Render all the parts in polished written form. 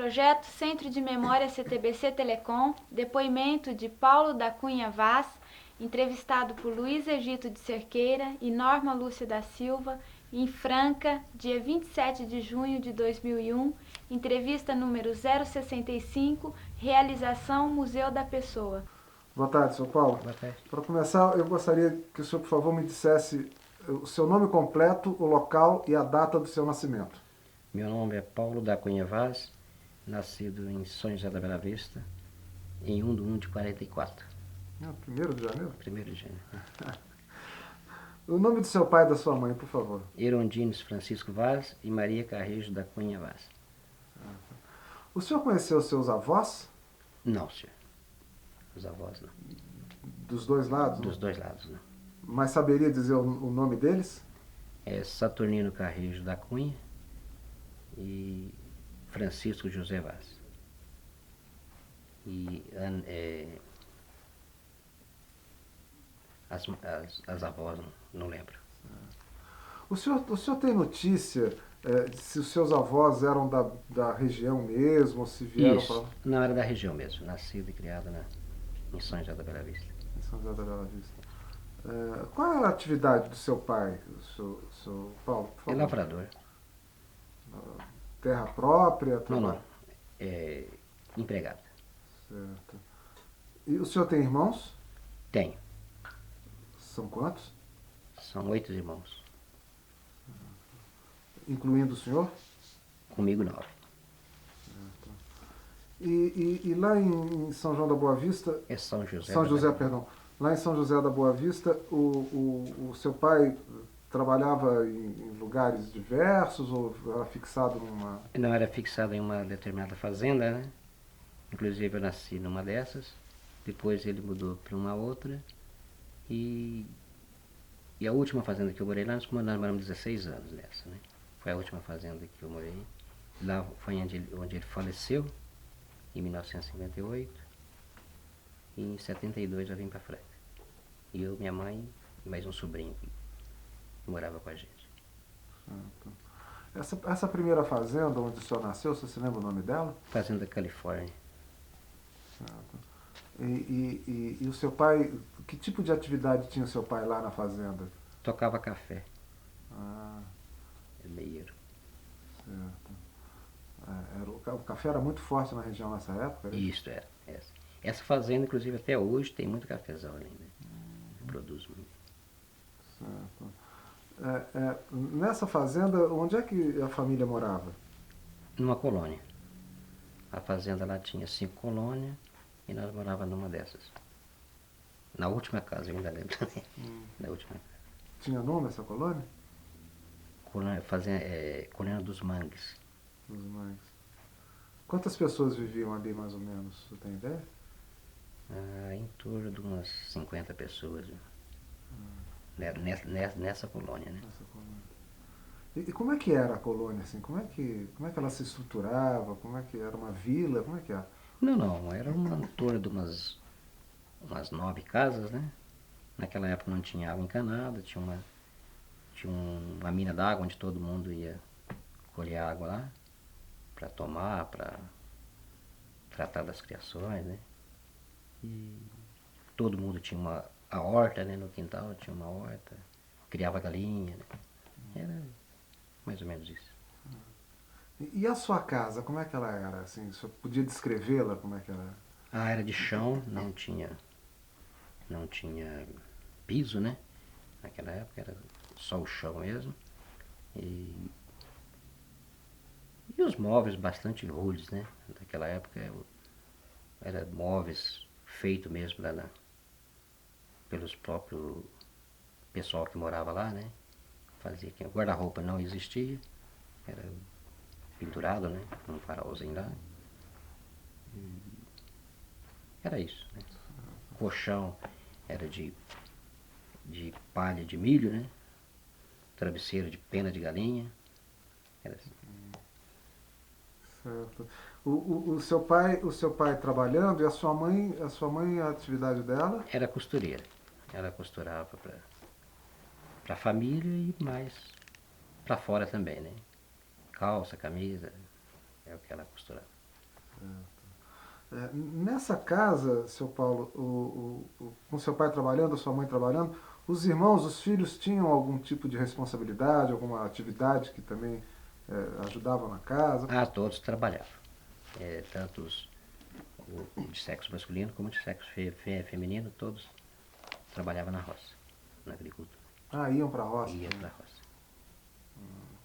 Projeto Centro de Memória CTBC Telecom, depoimento de Paulo da Cunha Vaz, entrevistado por Luiz Egito de Cerqueira e Norma Lúcia da Silva, em Franca, dia 27 de junho de 2001, entrevista número 065, realização Museu da Pessoa. Boa tarde, Sr. Paulo. Boa tarde. Para começar, eu gostaria que o senhor, por favor, me dissesse o seu nome completo, o local e a data do seu nascimento. Meu nome é Paulo da Cunha Vaz, nascido em São José da Bela Vista, em 1 de 44. 1º de janeiro? 1º de janeiro. O nome do seu pai e da sua mãe, por favor. Erondines Francisco Vaz e Maria Carrejo da Cunha Vaz. O senhor conheceu seus avós? Não, senhor. Os avós não. Dos dois lados? Dos Não? dois lados, não. Mas saberia dizer o nome deles? É Saturnino Carrejo da Cunha e Francisco José Vaz. E as avós não lembro. O senhor tem notícia se os seus avós eram da região mesmo, ou se vieram Isso, não, era da região mesmo, nascido e criado em São José da Bela Vista. em São José da Bela Vista? Qual é a atividade do seu pai, seu Paulo? Por favor. É lavrador. Terra própria? Não. É empregado. Certo. E o senhor tem irmãos? Tenho. São quantos? São 8 irmãos. Incluindo o senhor? Comigo 9. E lá em São João da Boa Vista... É São José. São José, perdão. Lá em São José da Boa Vista, o seu pai trabalhava em lugares diversos ou era fixado numa... Não, era fixado em uma determinada fazenda, né? Inclusive eu nasci numa dessas. Depois ele mudou para uma outra. E a última fazenda que eu morei lá, nós moramos 16 anos nessa, né? Foi a última fazenda que eu morei. Lá foi onde ele faleceu, em 1958. E em 72 eu vim para Franca. E eu, minha mãe e mais um sobrinho que morava com a gente. Essa primeira fazenda onde o senhor nasceu, você se lembra o nome dela? Fazenda Califórnia. Certo. E o seu pai, que tipo de atividade tinha o seu pai lá na fazenda? Tocava café. Ah, Meieiro. certo. O café era muito forte na região nessa época? Era? Isso, era. Essa fazenda, inclusive, até hoje tem muito cafezal ali, né? Produz muito. Certo. Nessa fazenda, onde é que a família morava? Numa colônia. A fazenda lá tinha 5 colônias e nós morávamos numa dessas. Na última casa, eu ainda lembro. Na última casa. Tinha nome essa colônia? Colônia dos Mangues. Dos Mangues. Quantas pessoas viviam ali, mais ou menos? Você tem ideia? Em torno de umas 50 pessoas. Nessa colônia, né? Nessa colônia. E como é que era a colônia, assim? Como é que ela se estruturava? Como é que era uma vila? Como é que era? Não, era em torno de umas 9 casas, né? Naquela época não tinha água encanada, tinha uma mina d'água onde todo mundo ia colher água lá para tomar, para tratar das criações, né? E todo mundo tinha a horta, né, no quintal, tinha uma horta, criava galinha, né? Era mais ou menos isso. E a sua casa, como é que ela era? Assim, o senhor podia descrevê-la, como é que ela era? Era de chão, não tinha piso, né? Naquela época era só o chão mesmo. E os móveis bastante rudes, né? Naquela época era móveis feitos mesmo lá pelos próprios pessoal que morava lá, né? Fazia que o guarda-roupa não existia, era pendurado, né? Um farolzinho lá. Era isso, né? O colchão era de palha de milho, né? Travesseiro de pena de galinha. Era assim. Certo. O seu pai trabalhando e a sua mãe, a atividade dela? Era costureira. Ela costurava para a família e mais para fora também, né? Calça, camisa, é o que ela costurava. Nessa casa, seu Paulo, com seu pai trabalhando, sua mãe trabalhando, os irmãos, os filhos tinham algum tipo de responsabilidade, alguma atividade que também ajudavam na casa? Ah, todos trabalhavam. Tanto o de sexo masculino como de sexo feminino, todos trabalhavam na roça, na agricultura. Ah, iam para a roça? Ia Também. para a roça.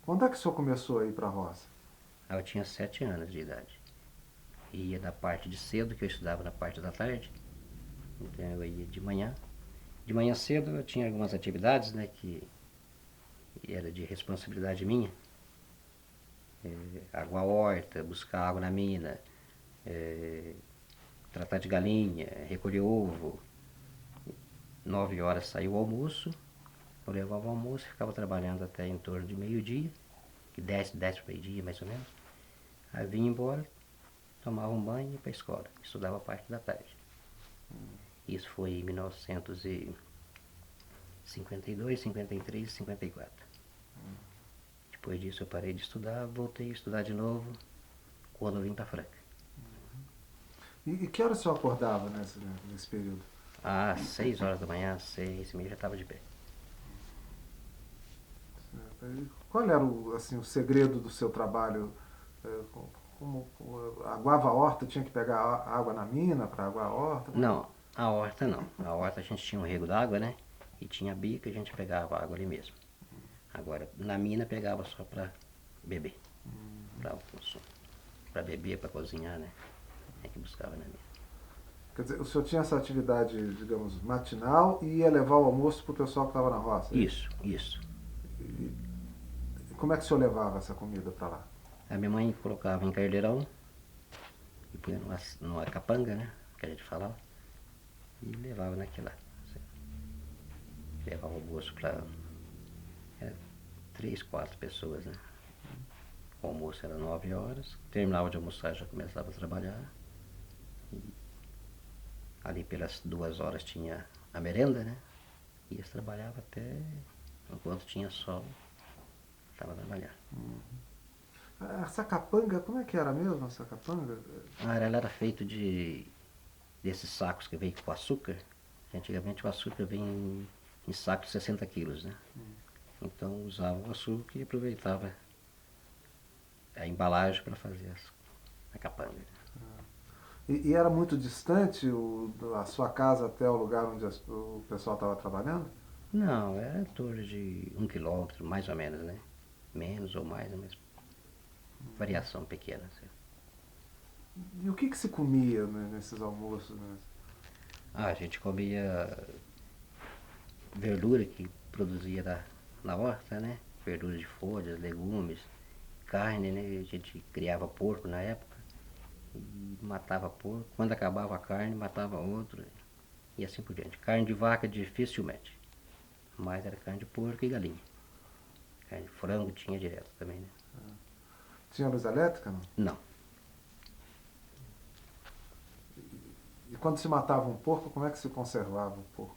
Quando é que o senhor começou a ir para a roça? Eu tinha 7 anos de idade. Ia da parte de cedo, que eu estudava na parte da tarde. Então eu ia de manhã. De manhã cedo eu tinha algumas atividades, né, que era de responsabilidade minha. Água horta, buscar água na mina, tratar de galinha, recolher ovo. 9 horas saiu o almoço, eu levava o almoço e ficava trabalhando até em torno de meio-dia, que 10 para meio-dia mais ou menos. Aí vinha embora, tomava um banho e ia para a escola, estudava a parte da tarde. Isso foi em 1952, 53 e 54. Depois disso eu parei de estudar, voltei a estudar de novo quando eu vim para Franca. E que hora o senhor acordava nesse período? Às 6 horas da manhã, 6h30 já estava de pé. Qual era o segredo do seu trabalho? Como aguava a horta, tinha que pegar água na mina para aguar a horta? Não, a horta não. A horta a gente tinha um rego d'água, né? E tinha bica e a gente pegava água ali mesmo. Agora, na mina pegava só para beber, para o consumo. Para beber, para cozinhar, né? É que buscava na mina. Quer dizer, o senhor tinha essa atividade, digamos, matinal e ia levar o almoço para o pessoal que estava na roça? Isso, isso. E como é que o senhor levava essa comida para lá? A minha mãe colocava em caldeirão e punha numa capanga, né? Que a gente falava. E levava naquela. Levava o almoço para 3, 4 pessoas, né? O almoço era 9 horas. Terminava de almoçar, já começava a trabalhar. E ali pelas 2 horas tinha a merenda, né? E eles trabalhavam até enquanto tinha sol, estava trabalhando. Essa capanga, como é que era mesmo essa capanga? Ela era feita desses sacos que vem com açúcar. Antigamente o açúcar vem em sacos de 60 quilos, né? Então usava o açúcar e aproveitava a embalagem para fazer a capanga. E era muito distante a sua casa até o lugar onde o pessoal estava trabalhando? Não, era em torno de 1 quilômetro, mais ou menos, né? Menos ou mais, mas variação pequena. Assim. E o que se comia, né, nesses almoços? Né? A gente comia verdura que produzia na horta, né? Verdura de folhas, legumes, carne, né? A gente criava porco na época e matava porco. Quando acabava a carne, matava outro e assim por diante. Carne de vaca dificilmente, mas era carne de porco e galinha. Carne de frango tinha direto também, né? Tinha luz elétrica? Não? Não. E quando se matava um porco, como é que se conservava o porco?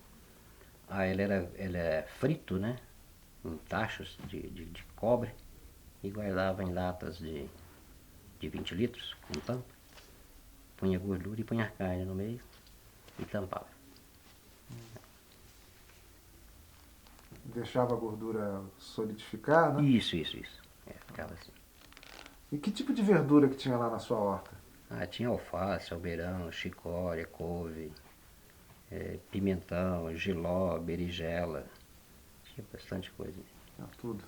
Ele é frito, né? Em tachos de cobre e guardava em latas de 20 litros, com tampa. Punha gordura e punha a carne no meio e tampava. Deixava a gordura solidificar, né? Isso. Ficava assim. E que tipo de verdura que tinha lá na sua horta? Tinha alface, albeirão, chicória, couve, pimentão, jiló, berinjela. Tinha bastante coisa. Tinha tudo.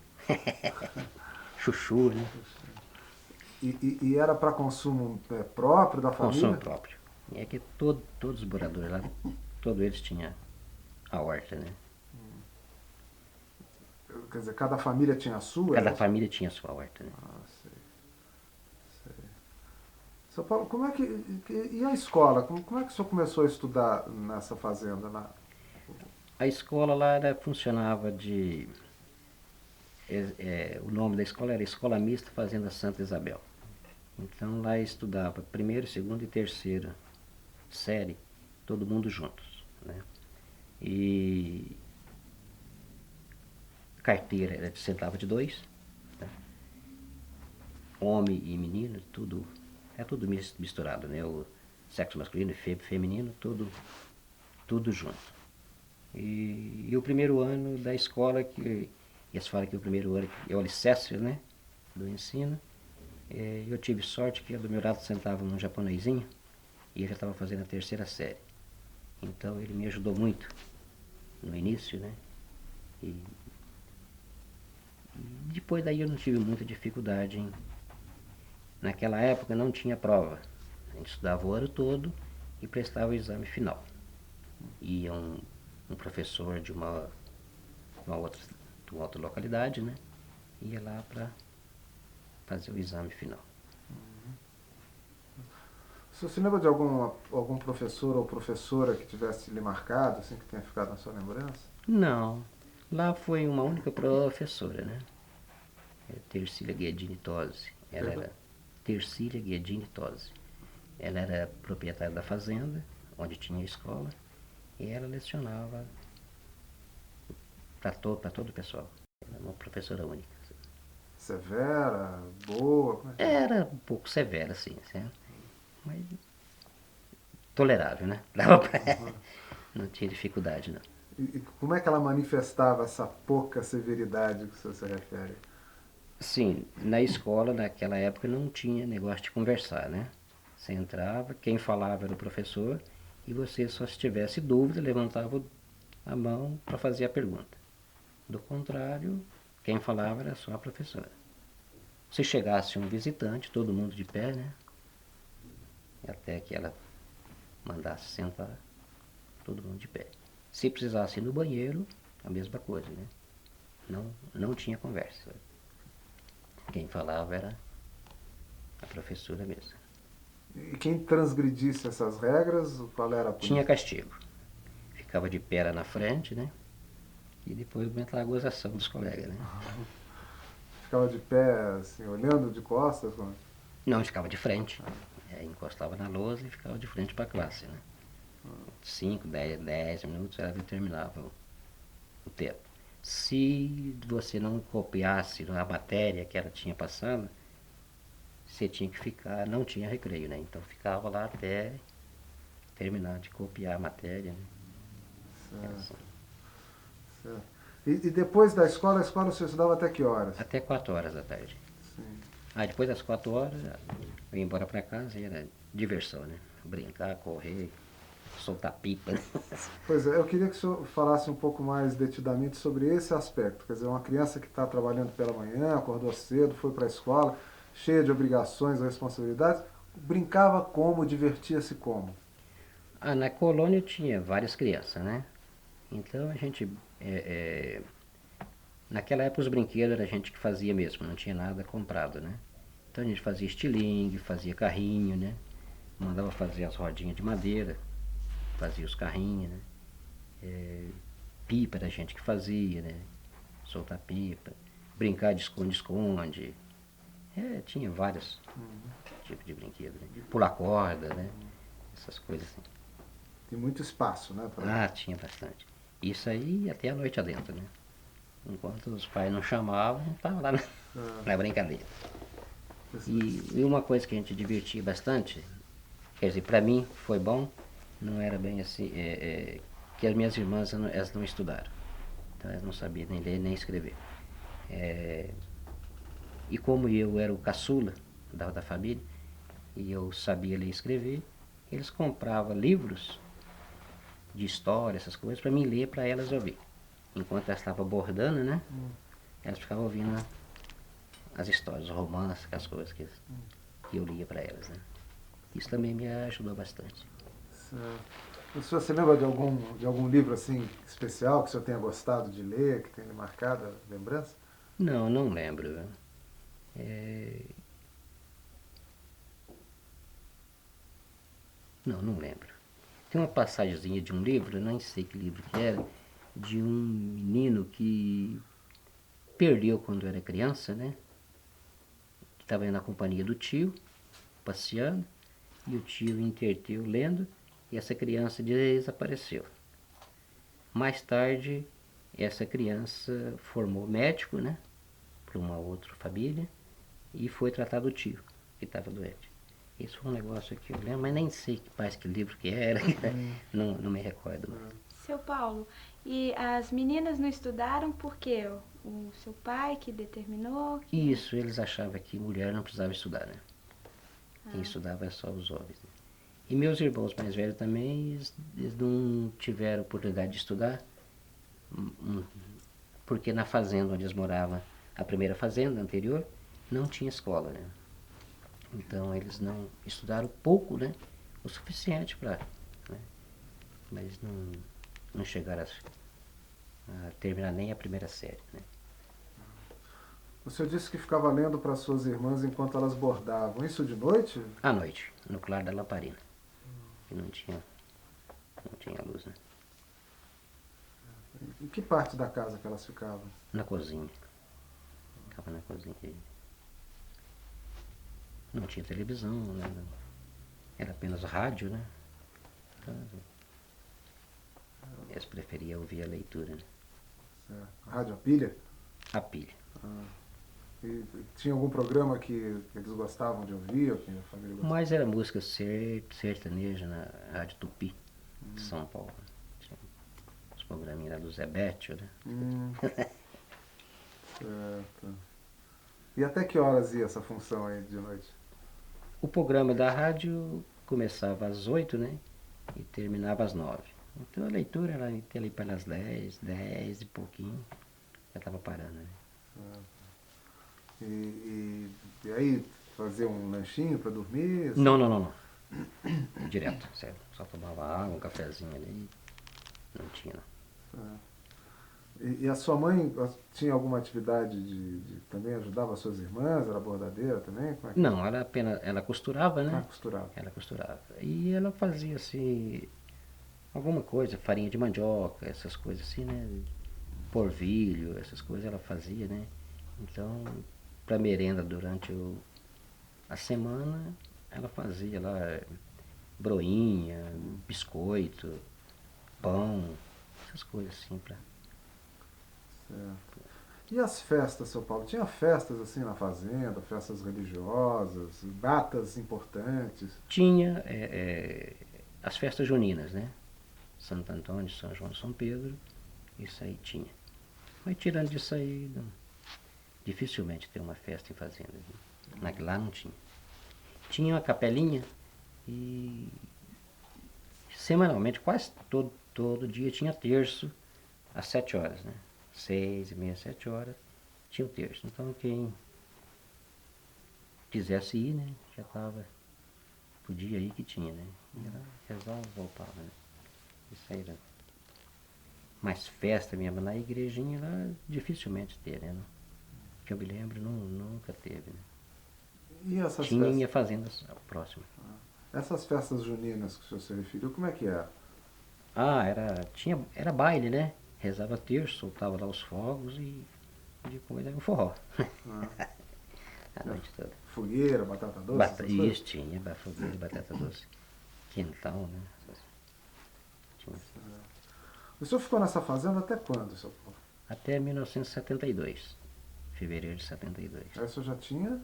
Chuchu, né? E era para consumo próprio da família? Consumo próprio. E é que todos os moradores lá, todos eles tinham a horta, né? Quer dizer, cada família tinha a sua? Cada família tinha a sua horta, né? Ah, sei. São Paulo, como é e a escola? Como é que o senhor começou a estudar nessa fazenda? A escola lá funcionava o nome da escola era Escola Mista Fazenda Santa Isabel. Então lá estudava primeira, segunda e terceira série, todo mundo juntos, né? E carteira sentava de 2, né? Homem e menino, tudo É tudo misturado, né? O sexo masculino e feminino, tudo junto. E o primeiro ano da escola, que eles falam que o primeiro ano é o alicerce, né, do ensino, eu tive sorte que do meu lado sentava um japonesinho e ele já estava fazendo a terceira série. Então ele me ajudou muito no início, né? E depois daí eu não tive muita dificuldade. Naquela época não tinha prova. A gente estudava o ano todo e prestava o exame final. Ia um professor de uma outra localidade, né? Ia lá para fazer o exame final. Você se lembra de algum professor ou professora que tivesse lhe marcado, assim, que tenha ficado na sua lembrança? Não, lá foi uma única professora, né? Tercília Guedini Tosi. Ela Perdão? era Tercília Guedini Tosi. Ela era proprietária da fazenda, onde tinha a escola, e ela lecionava para todo o pessoal. Ela era uma professora única. Severa, boa, como é que é? Era um pouco severa, assim, certo? Mas tolerável, né? Dava pra... Não tinha dificuldade, não. E como é que ela manifestava essa pouca severidade que você se refere? Sim, na escola, naquela época, não tinha negócio de conversar, né? Você entrava, quem falava era o professor, e você só se tivesse dúvida, levantava a mão para fazer a pergunta. Do contrário, quem falava era só a professora. Se chegasse um visitante, todo mundo de pé, né? Até que ela mandasse sentar, todo mundo de pé. Se precisasse ir no banheiro, a mesma coisa, né? Não tinha conversa. Quem falava era a professora mesmo. E quem transgredisse essas regras, qual era a Tinha punição? castigo. Ficava de pé lá na frente, né? E depois aumentava a gozação dos colegas, né? Ficava de pé, assim, olhando de costas? Não, ficava de frente. Encostava na lousa e ficava de frente para a classe, né? 5, 10 minutos ela determinava o tempo. Se você não copiasse a matéria que ela tinha passado, você tinha que ficar, não tinha recreio, né? Então ficava lá até terminar de copiar a matéria, né? Era assim. Certo. E depois da escola, a escola você estudava até que horas? Até 4 horas da tarde. Sim. Aí depois das 4 horas eu ia embora para casa e era diversão, né? Brincar, correr, soltar pipa. Pois é, eu queria que o senhor falasse um pouco mais detidamente sobre esse aspecto. Quer dizer, uma criança que está trabalhando pela manhã, acordou cedo, foi para a escola, cheia de obrigações e responsabilidades, brincava como, divertia-se como? Na colônia tinha várias crianças, né? Então a gente. Naquela época os brinquedos era a gente que fazia mesmo, não tinha nada comprado, né? Então a gente fazia estilingue, fazia carrinho, né? Mandava fazer as rodinhas de madeira, fazia os carrinhos, né? Pipa era a gente que fazia, né? Soltar pipa, brincar de esconde-esconde. Tinha vários tipos de brinquedo, né? Pular corda, né? Essas coisas assim. Tem muito espaço, né? Pra... Tinha bastante. Isso aí até a noite adentro, né? Enquanto os pais não chamavam, estava lá na brincadeira. E uma coisa que a gente divertia bastante, quer dizer, para mim foi bom, não era bem assim, que as minhas irmãs elas não estudaram. Então elas não sabiam nem ler nem escrever. E como eu era o caçula da família, e eu sabia ler e escrever, eles compravam livros de história, essas coisas, para mim ler para elas ouvir. Enquanto elas estavam bordando, né? Elas ficavam ouvindo as histórias, os romances, as coisas que eu lia para elas, né? Isso também me ajudou bastante. O senhor se lembra de algum livro assim especial que o senhor tenha gostado de ler, que tenha lhe marcado a lembrança? Não lembro. Não lembro. Tem uma passagemzinha de um livro, eu nem sei que livro que era, de um menino que perdeu quando era criança, né? Estava na companhia do tio, passeando, e o tio interteu lendo, e essa criança desapareceu. Mais tarde, essa criança formou médico, né? Para uma outra família, e foi tratar do tio, que estava doente. Isso foi um negócio que eu lembro, mas nem sei que mais que livro que era, não me recordo mais. Seu Paulo, e as meninas não estudaram por quê? O seu pai que determinou? Isso, eles achavam que mulher não precisava estudar, né? Quem estudava era só os homens. Né? E meus irmãos mais velhos também, eles não tiveram oportunidade de estudar, porque na fazenda onde eles moravam, a primeira fazenda anterior, não tinha escola, né? Então eles não estudaram pouco, né? O suficiente para, né? Mas não chegaram a terminar nem a primeira série, né? O senhor disse que ficava lendo para suas irmãs enquanto elas bordavam. Isso de noite? À noite, no claro da lamparina, que não tinha luz, né? Em que parte da casa que elas ficavam? Na cozinha. Ficava na cozinha. Não tinha televisão, né? Era apenas rádio, né? Então, eles preferiam ouvir a leitura, né? Certo. Rádio a pilha? A pilha. E tinha algum programa que eles gostavam de ouvir, ou que a família gostava? Mas era música sertaneja na Rádio Tupi, de São Paulo. Tinha os programinhos lá do Zé Bétio, né? Certo. E até que horas ia essa função aí de noite? O programa da rádio começava às 8, né? E terminava às 9. Então a leitura era ali pelas 10 e pouquinho, já estava parando, né? E aí fazer um lanchinho para dormir? Assim? Não. Direto, sério. Só tomava água, um cafezinho ali. Não tinha, não. E a sua mãe tinha alguma atividade também ajudava as suas irmãs? Era bordadeira também? Como é que... Não, ela costurava, né? Costurava. Ela costurava. E ela fazia assim, alguma coisa, farinha de mandioca, essas coisas assim, né? Porvilho, essas coisas ela fazia, né? Então, para merenda durante a semana, ela fazia lá broinha, biscoito, pão, essas coisas assim pra... Certo. E as festas, seu Paulo? Tinha festas assim na fazenda, festas religiosas, datas importantes? Tinha as festas juninas, né? Santo Antônio, São João, São Pedro, isso aí tinha. Mas tirando disso aí, dificilmente tem uma festa em fazenda. Lá não tinha. Tinha uma capelinha e semanalmente, quase todo dia tinha terço às 7 horas, né? 6h30, 7 horas, tinha o terço. Então quem quisesse ir, né? Já estava, podia ir que tinha, né? Rezava, voltava, né? Isso aí era. Mas festa mesmo na igrejinha lá, dificilmente ter, né? Que eu me lembro, nunca teve, né? E essas tinha festas? em fazendas próximas. Essas festas juninas que o senhor se referiu, como é que era? Era baile, né? Rezava terço, soltava lá os fogos e depois era um forró. A noite toda. Fogueira, batata doce? Essas coisas? Isso, tinha fogueira, batata doce. Quentão, né? Tinha. O senhor ficou nessa fazenda até quando, seu Paulo? Até 1972. Fevereiro de 72. Aí o senhor já tinha?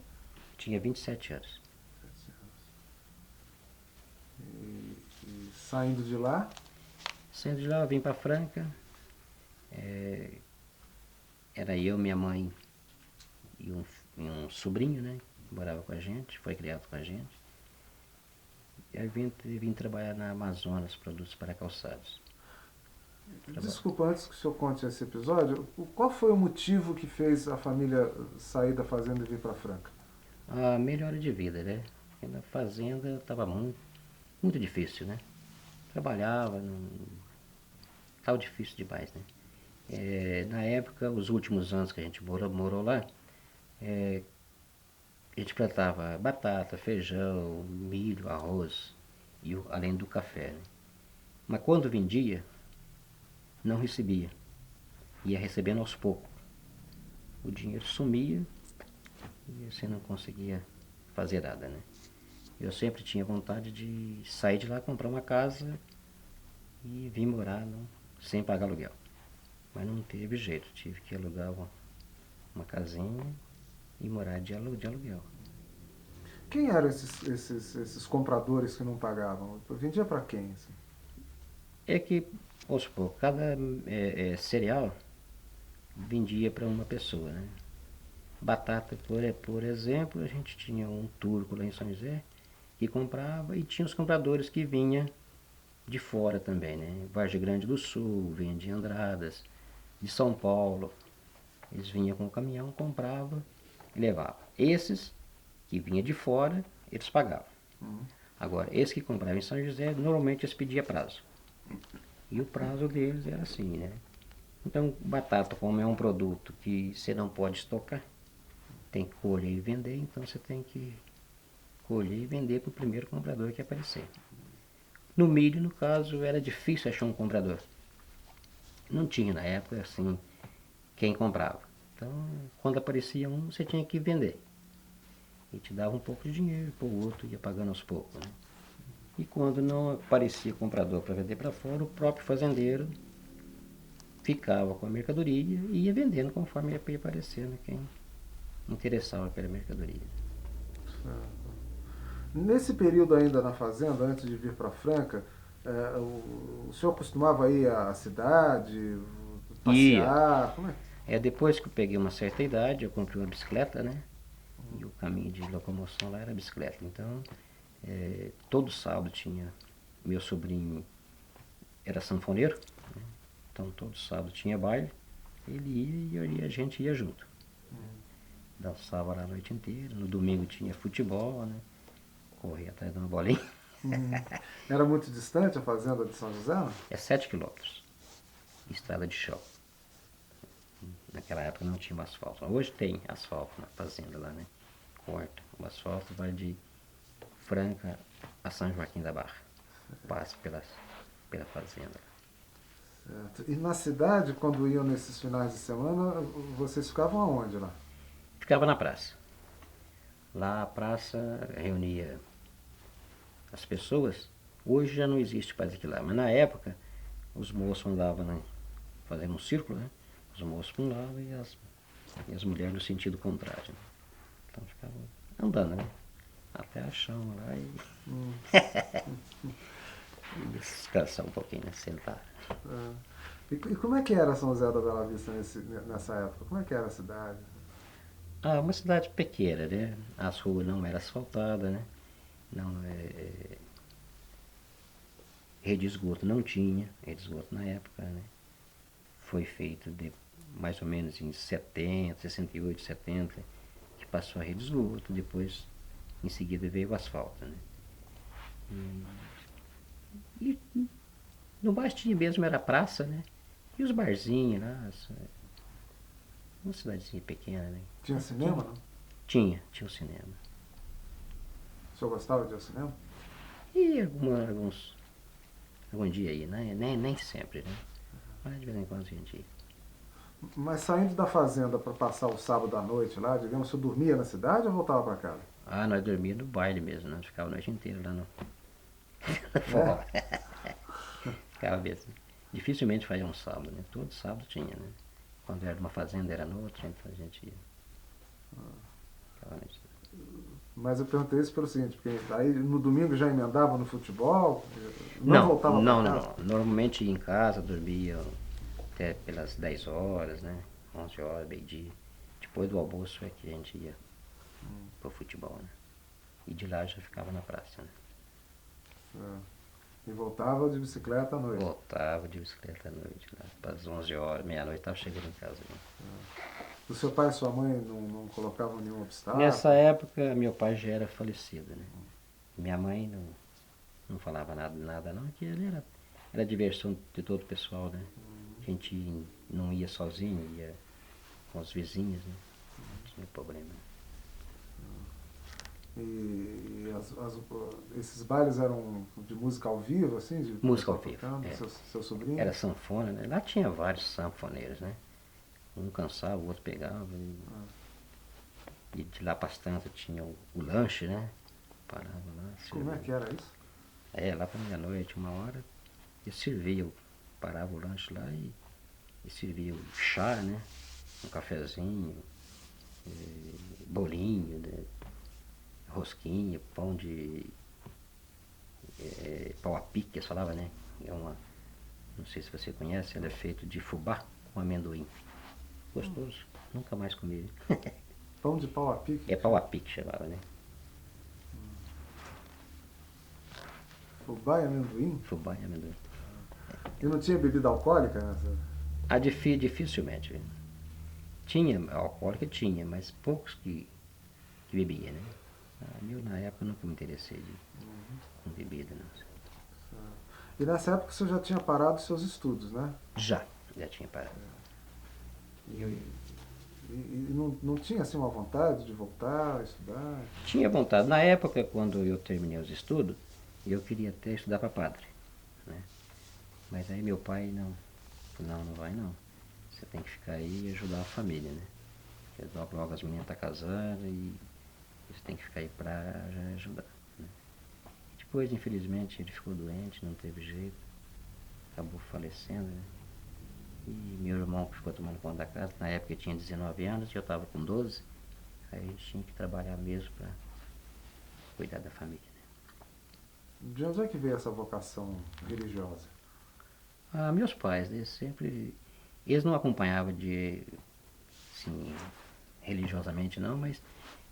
Tinha 27 anos. E saindo de lá? Saindo de lá, eu vim para Franca. Era eu, minha mãe e um sobrinho, né? Que morava com a gente, foi criado com a gente. E aí vim trabalhar na Amazonas, produtos para calçados. Desculpa, antes que o senhor conte esse episódio, qual foi o motivo que fez a família sair da fazenda e vir para Franca? A melhora de vida, né? Porque na fazenda estava muito difícil, né? Trabalhava, estava difícil demais, né? Na época, os últimos anos que a gente morou lá, a gente plantava batata, feijão, milho, arroz, além do café, né? Mas quando vendia, não recebia. Ia recebendo aos poucos. O dinheiro sumia e você não conseguia fazer nada, né? Eu sempre tinha vontade de sair de lá, comprar uma casa e vir morar sem pagar aluguel. Mas não teve jeito, tive que alugar uma casinha e morar de aluguel. Quem eram esses compradores que não pagavam? Vendia para quem? Assim? É que, vamos supor, cada cereal vendia para uma pessoa, né? Batata, por exemplo, a gente tinha um turco lá em São José que comprava e tinha os compradores que vinham de fora também, né? Vargem Grande do Sul, vinha de Andradas, de São Paulo. Eles vinham com o caminhão, compravam e levavam. Esses que vinham de fora, eles pagavam. Agora, esses que compravam em São José, normalmente eles pediam prazo. E o prazo deles era assim, né? Então, batata, como é um produto que você não pode estocar, tem que colher e vender, então você tem que colher e vender para o primeiro comprador que aparecer. No milho, no caso, era difícil achar um comprador. Não tinha na época, assim, quem comprava. Então, quando aparecia um, você tinha que vender. E te dava um pouco de dinheiro, o outro ia pagando aos poucos, né? E quando não aparecia comprador para vender para fora, o próprio fazendeiro ficava com a mercadoria e ia vendendo conforme ia aparecendo quem interessava pela mercadoria. Nesse período ainda na fazenda, antes de vir para Franca, o senhor costumava ir à cidade, Ia. passear? Como é? Depois que eu peguei uma certa idade, eu comprei uma bicicleta, né? E o caminho de locomoção lá era bicicleta. Então, todo sábado tinha, meu sobrinho era sanfoneiro, né? Então todo sábado tinha baile, ele ia e a gente ia junto. Dançava lá a noite inteira, no domingo tinha futebol, né? Corria atrás de uma bolinha. Era muito distante a fazenda de São José? É 7 quilômetros, estrada de chão. Naquela época não tinha asfalto. Hoje tem asfalto na fazenda lá, né? Corta. O asfalto vai de Franca a São Joaquim da Barra. Passa pela fazenda. Certo. E na cidade, quando iam nesses finais de semana, vocês ficavam aonde lá? Ficava na praça. Lá a praça reunia as pessoas. Hoje já não existe mais aquilo lá. Mas na época, os moços andavam, né, fazendo um círculo, né? Os moços para um lado e as mulheres no sentido contrário. Né? Então ficavam andando, né? Até a chama lá e descansar um pouquinho, né? Sentar. E como é que era São José da Bela Vista nessa época? Como é que era a cidade? Uma cidade pequena, né? As ruas não eram asfaltadas, né? Não, rede de esgoto não tinha, rede de esgoto na época, né? Foi feito mais ou menos em 70, 68, 70, que passou a rede de esgoto, depois em seguida veio o asfalto, né? E no bairro tinha mesmo, era a praça, né? E os barzinhos lá, uma cidadezinha pequena, né? Tinha cinema, não? Tinha um cinema. O senhor gostava de ir ao cinema? E algum dia aí, né? Nem sempre, né? Mas de vez em quando a gente ia. Mas saindo da fazenda para passar o sábado à noite lá, digamos, o senhor dormia na cidade ou voltava para casa? Nós dormíamos no baile mesmo, nós ficava a noite inteira lá no É? ficava mesmo. Dificilmente fazia um sábado, né? Todo sábado tinha, né? Quando era numa fazenda era noutra, então a gente ia. Ficava a noite. Mas eu perguntei isso pelo seguinte, porque aí no domingo já emendava no futebol, Não, voltava para casa? não. Normalmente ia em casa, dormia até pelas 10 horas, né? 11 horas, meio-dia. Depois do almoço é que a gente ia pro futebol, né? E de lá já ficava na praça, né? E voltava de bicicleta à noite? Voltava de bicicleta à noite, lá para as 11 horas, meia-noite, estava chegando em casa. Né? O seu pai e sua mãe não colocavam nenhum obstáculo? Nessa época, meu pai já era falecido, né? Minha mãe não falava nada não, que ele era diversão de todo o pessoal, né? A gente não ia sozinho, ia com os vizinhos, né? Não tinha problema. E esses bailes eram de música ao vivo, assim? De Música ao pessoal vivo, tocando, seu sobrinho? Era sanfona, né? Lá tinha vários sanfoneiros, né? Um cansava, o outro pegava. E de lá para as tantas tinha o lanche, né? Parava lá. Como é que era isso? Lá para meia-noite, 1 hora, eu servia, parava o lanche lá e servia o chá, né? Um cafezinho, bolinho, né? rosquinha, pão de pau a pique, que eles falavam, né? É uma, não sei se você conhece, ela é feita de fubá com amendoim. Gostoso, nunca mais comi. Pão de pau a pique? É pau a pique, chamava, né? Fubá e amendoim? Fubá e amendoim. E não tinha bebida alcoólica nessa? Dificilmente. Viu? Tinha, alcoólica tinha, mas poucos que bebia, né? Eu na época nunca me interessei com bebida, não. E nessa época você já tinha parado os seus estudos, né? Já tinha parado. E não tinha assim uma vontade de voltar a estudar? Tinha vontade. Na época, quando eu terminei os estudos, eu queria até estudar para padre, né? Mas aí meu pai não vai não. Você tem que ficar aí e ajudar a família, né? Porque logo as meninas estão casando e você tem que ficar aí para ajudar, né? Depois, infelizmente, ele ficou doente, não teve jeito, acabou falecendo, né? E meu irmão ficou tomando conta da casa, na época eu tinha 19 anos e eu estava com 12, aí a gente tinha que trabalhar mesmo para cuidar da família, né? De onde é que veio essa vocação religiosa? Meus pais, eles não acompanhavam assim, religiosamente não, mas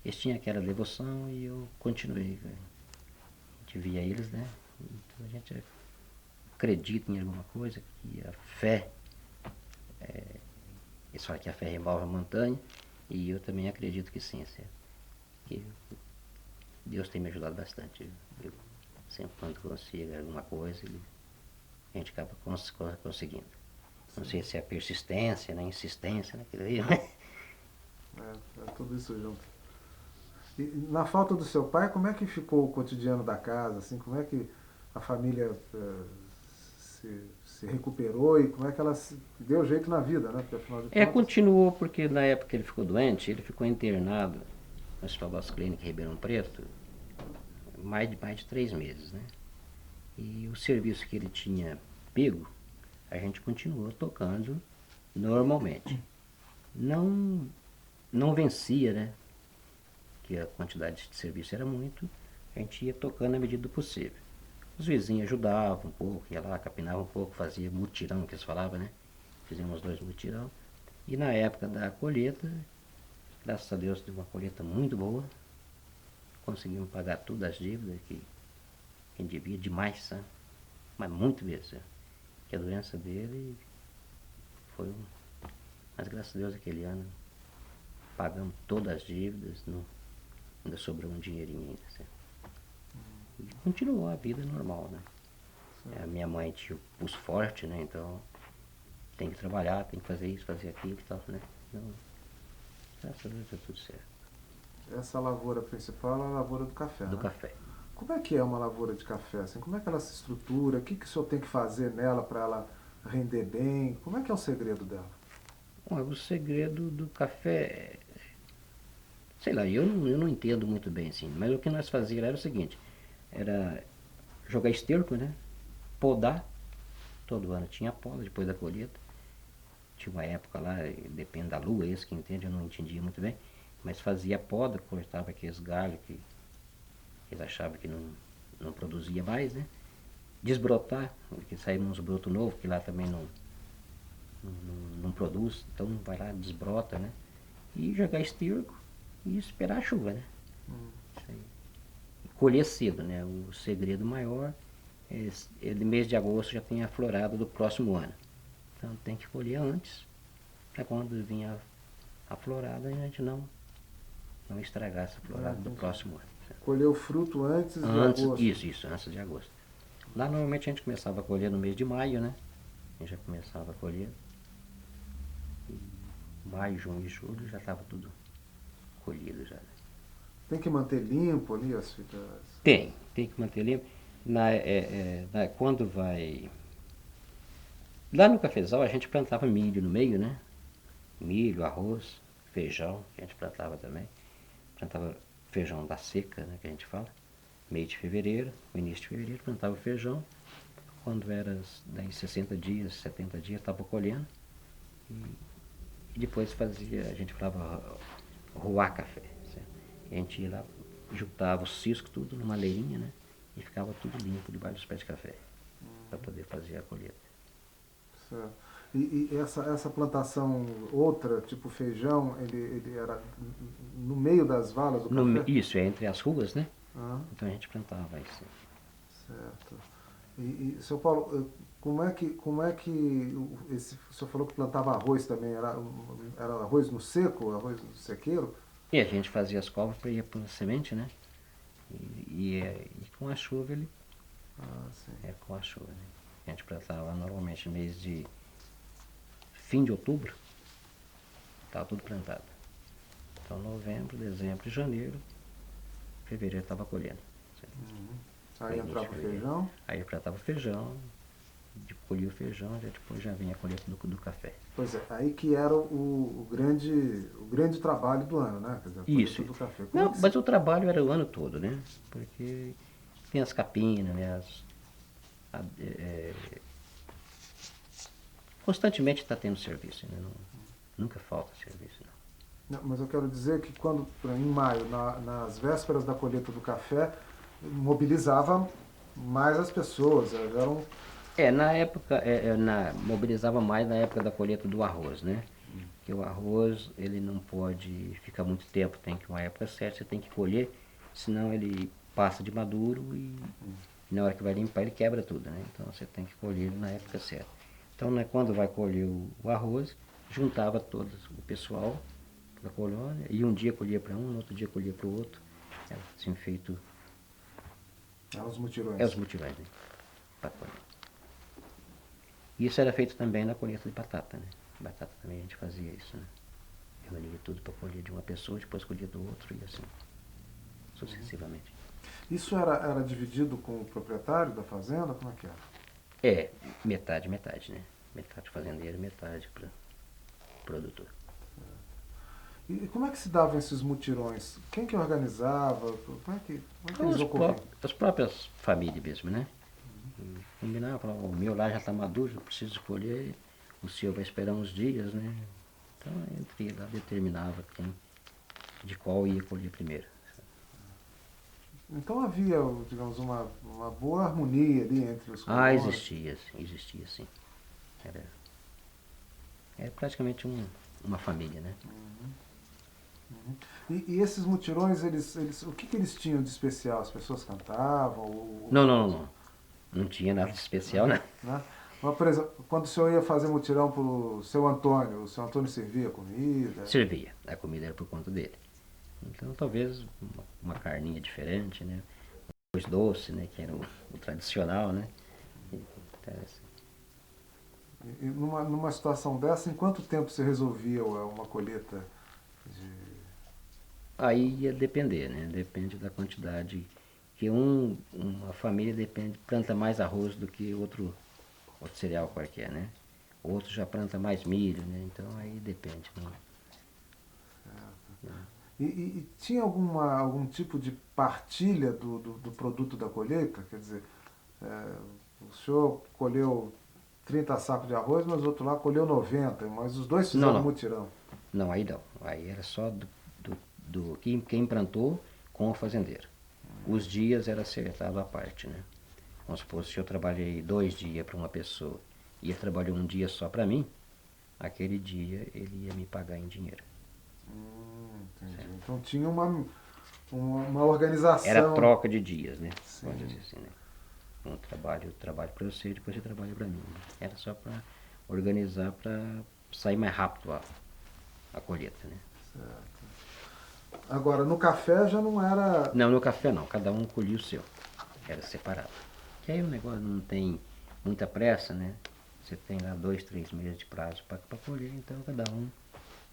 eles tinham aquela devoção e eu continuei. A gente via eles, né? Então a gente acredita em alguma coisa, que a fé, eles falam que a fé remove a montanha, e eu também acredito que sim, certo? Que Deus tem me ajudado bastante. Eu sempre quando consigo alguma coisa, a gente acaba conseguindo. Não sei se é a persistência, né? Insistência, né? É tudo isso junto. E na falta do seu pai, como é que ficou o cotidiano da casa? Assim, como é que a família se recuperou e como é que ela deu jeito na vida, né? Porque afinal de contas... Continuou porque na época que ele ficou doente, ele ficou internado no Hospital das Clínicas em Ribeirão Preto mais de 3 meses, né? E o serviço que ele tinha pego, a gente continuou tocando normalmente. Não vencia, né? Que a quantidade de serviço era muito, a gente ia tocando na medida do possível. Os vizinhos ajudavam um pouco, ia lá, capinava um pouco, fazia mutirão, que eles falavam, né? Fizemos 2 mutirão. E na época da colheita, graças a Deus, deu uma colheita muito boa. Conseguimos pagar todas as dívidas que a gente devia demais, sabe? Mas muito mesmo, sabe? Que a doença dele foi Mas graças a Deus aquele ano pagamos todas as dívidas, ainda sobrou um dinheirinho ainda, sabe? E continuou a vida normal, né? A minha mãe tinha o pulso forte, né? Então tem que trabalhar, tem que fazer isso, fazer aquilo e tal, né? Então, graças a Deus está tudo certo. Essa lavoura principal é a lavoura do café, Do né? café. Como é que é uma lavoura de café? Assim, como é que ela se estrutura? O que o senhor tem que fazer nela para ela render bem? Como é que é o segredo dela? Bom, o segredo do café, sei lá, eu não entendo muito bem assim, mas o que nós fazíamos era o seguinte, era jogar esterco, né? Podar, todo ano tinha poda depois da colheita. Tinha uma época lá, depende da lua, esse que entende, eu não entendia muito bem, mas fazia poda, cortava aqueles galhos que eles achavam que não produzia mais, né? Desbrotar, porque saía uns brotos novos, que lá também não produz, então vai lá, desbrota, né? E jogar esterco e esperar a chuva, né? Isso aí. E colher cedo, né? O segredo maior é no mês de agosto já tem a florada do próximo ano. Então tem que colher antes, para quando vir a florada a gente não estragar essa florada do próximo ano. Certo? Colher o fruto antes de agosto? Isso, antes de agosto. Lá normalmente a gente começava a colher no mês de maio, né? A gente já começava a colher. E maio, junho e julho já estava tudo colhido já. Tem que manter limpo ali as fitas? Tem que manter limpo. Quando vai... Lá no cafezal a gente plantava milho no meio, né? Milho, arroz, feijão, que a gente plantava também. Plantava feijão da seca, né, que a gente fala. Meio de fevereiro, no início de fevereiro, plantava feijão. Quando era daí 60 dias, 70 dias, estava colhendo. E depois a gente falava ruar café. Certo? E a gente ia lá, juntava o cisco tudo numa leirinha, né? E ficava tudo limpo debaixo dos pés de café, para poder fazer a colheita. Certo. E essa plantação outra, tipo feijão, ele era no meio das valas do café? Isso, é entre as ruas, né? Ah, Então a gente plantava isso. certo. Seu Paulo, como é que o senhor falou que plantava arroz também? Era arroz no seco, arroz no sequeiro? E a gente fazia as covas para ir para a semente, né? E com a chuva ele. Ah, sim. Com a chuva, né? A gente plantava normalmente no mês de fim de outubro, estava tudo plantado. Então novembro, dezembro e janeiro, fevereiro estava colhendo. Aí entrava o feijão? Aí plantava o feijão, colhia o feijão, já depois já vinha a colheita do café. Pois é, aí que era o grande trabalho do ano, né? Quer dizer, a colheita Isso. do café. Não, mas o trabalho era o ano todo, né? Porque tem as capinas, né? Constantemente está tendo serviço, né? Nunca falta serviço, não. Não, mas eu quero dizer que quando, em maio, nas vésperas da colheita do café, mobilizava mais as pessoas. Eram... Na época, mobilizava mais na época da colheita do arroz, né? Porque o arroz, ele não pode ficar muito tempo, tem que uma época certa, você tem que colher, senão ele passa de maduro e na hora que vai limpar ele quebra tudo, né? Então você tem que colher ele na época certa. Então, né, quando vai colher o arroz, juntava todo o pessoal da colônia, e um dia colhia para um, no outro dia colhia para o outro. Era assim feito. Eram os mutirões. Os mutirões, né? Para colher. Isso era feito também na colheita de batata, né? Batata também a gente fazia isso, né? Reunia tudo para colher de uma pessoa, depois colhia do outro e assim, sucessivamente. Isso era dividido com o proprietário da fazenda? Como é que era? Metade, metade, né? Metade fazendeiro, metade para produtor. E como é que se davam esses mutirões? Quem que organizava? Como é que eles ocorriam? As próprias famílias mesmo, né? Combinava, falava, o meu lá já está maduro, eu preciso colher, o senhor vai esperar uns dias, né? Então, entre lá determinava de qual ia colher primeiro. Então havia, digamos, uma boa harmonia ali entre os colonos? Existia sim. Era praticamente uma família, né? E esses mutirões, o que eles tinham de especial? As pessoas cantavam? Não. Não tinha nada de especial, né? Mas, por exemplo, quando o senhor ia fazer mutirão para o seu Antônio servia comida? Servia. A comida era por conta dele. Então, talvez uma carninha diferente, né? Um arroz doce, né? Que era o tradicional, né? E numa situação dessa, em quanto tempo você resolvia uma colheita de... Aí ia depender, né? Depende da quantidade. Que uma família planta mais arroz do que outro cereal qualquer, né? Outro já planta mais milho, né? Então aí depende, né? E tinha algum tipo de partilha do produto da colheita? Quer dizer, o senhor colheu 30 sacos de arroz, mas o outro lá colheu 90, mas os dois fizeram mutirão. Não, aí não. Aí era só quem plantou com o fazendeiro. Os dias era acertado à parte, né? Vamos supor, se eu trabalhei 2 dias para uma pessoa e ele trabalhou um dia só para mim, aquele dia ele ia me pagar em dinheiro. Entendi. Certo. Então tinha uma organização. Era troca de dias, né? Sim. Pode dizer assim, né? Eu trabalho para você, depois você trabalha para mim. Né? Era só para organizar para sair mais rápido a colheita, né? Certo. Agora, no café já não era... Não, no café não. Cada um colhia o seu. Era separado. Que aí o negócio não tem muita pressa, né? Você tem lá 2, 3 meses de prazo para colher, então cada um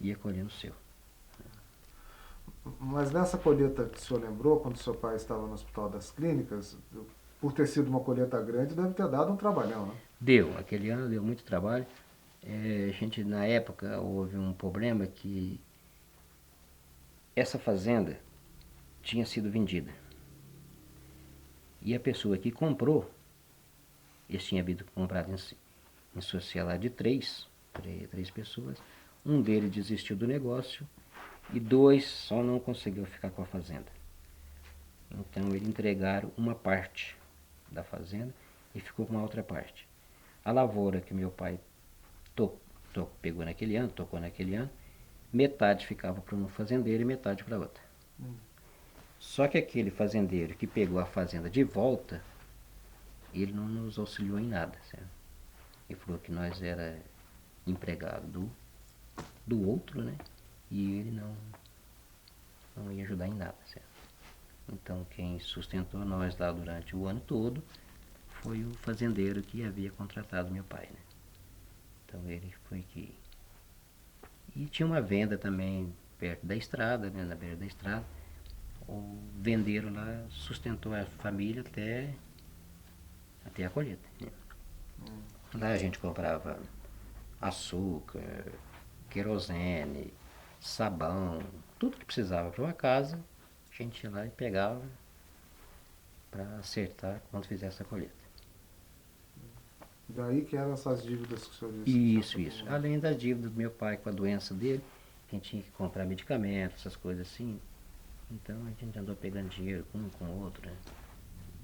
ia colhendo o seu. Mas nessa colheita que o senhor lembrou, quando o seu pai estava no Hospital das Clínicas, por ter sido uma colheita grande, deve ter dado um trabalhão, né? Deu. Aquele ano deu muito trabalho. A gente, na época, houve um problema que essa fazenda tinha sido vendida. E a pessoa que comprou, eles tinham havido comprado em sociedade de três pessoas. Um deles desistiu do negócio e 2 só não conseguiu ficar com a fazenda. Então eles entregaram uma parte da fazenda e ficou com a outra parte. A lavoura que meu pai pegou naquele ano, tocou naquele ano, metade ficava para um fazendeiro e metade para outra. Só que aquele fazendeiro que pegou a fazenda de volta, ele não nos auxiliou em nada, certo? Ele falou que nós era empregado do outro, né? E ele não ia ajudar em nada, certo? Então quem sustentou nós lá durante o ano todo foi o fazendeiro que havia contratado meu pai, né? Então ele foi que... E tinha uma venda também perto da estrada, né? Na beira da estrada. O vendeiro lá sustentou a família até a colheita, né? Lá a gente comprava açúcar, querosene, sabão, tudo que precisava para uma casa, a gente ia lá e pegava para acertar quando fizesse a colheita. Daí que eram essas dívidas que o senhor disse. Isso. Além das dívidas do meu pai com a doença dele, que a gente tinha que comprar medicamentos, essas coisas assim. Então a gente andou pegando dinheiro com um com o outro, né?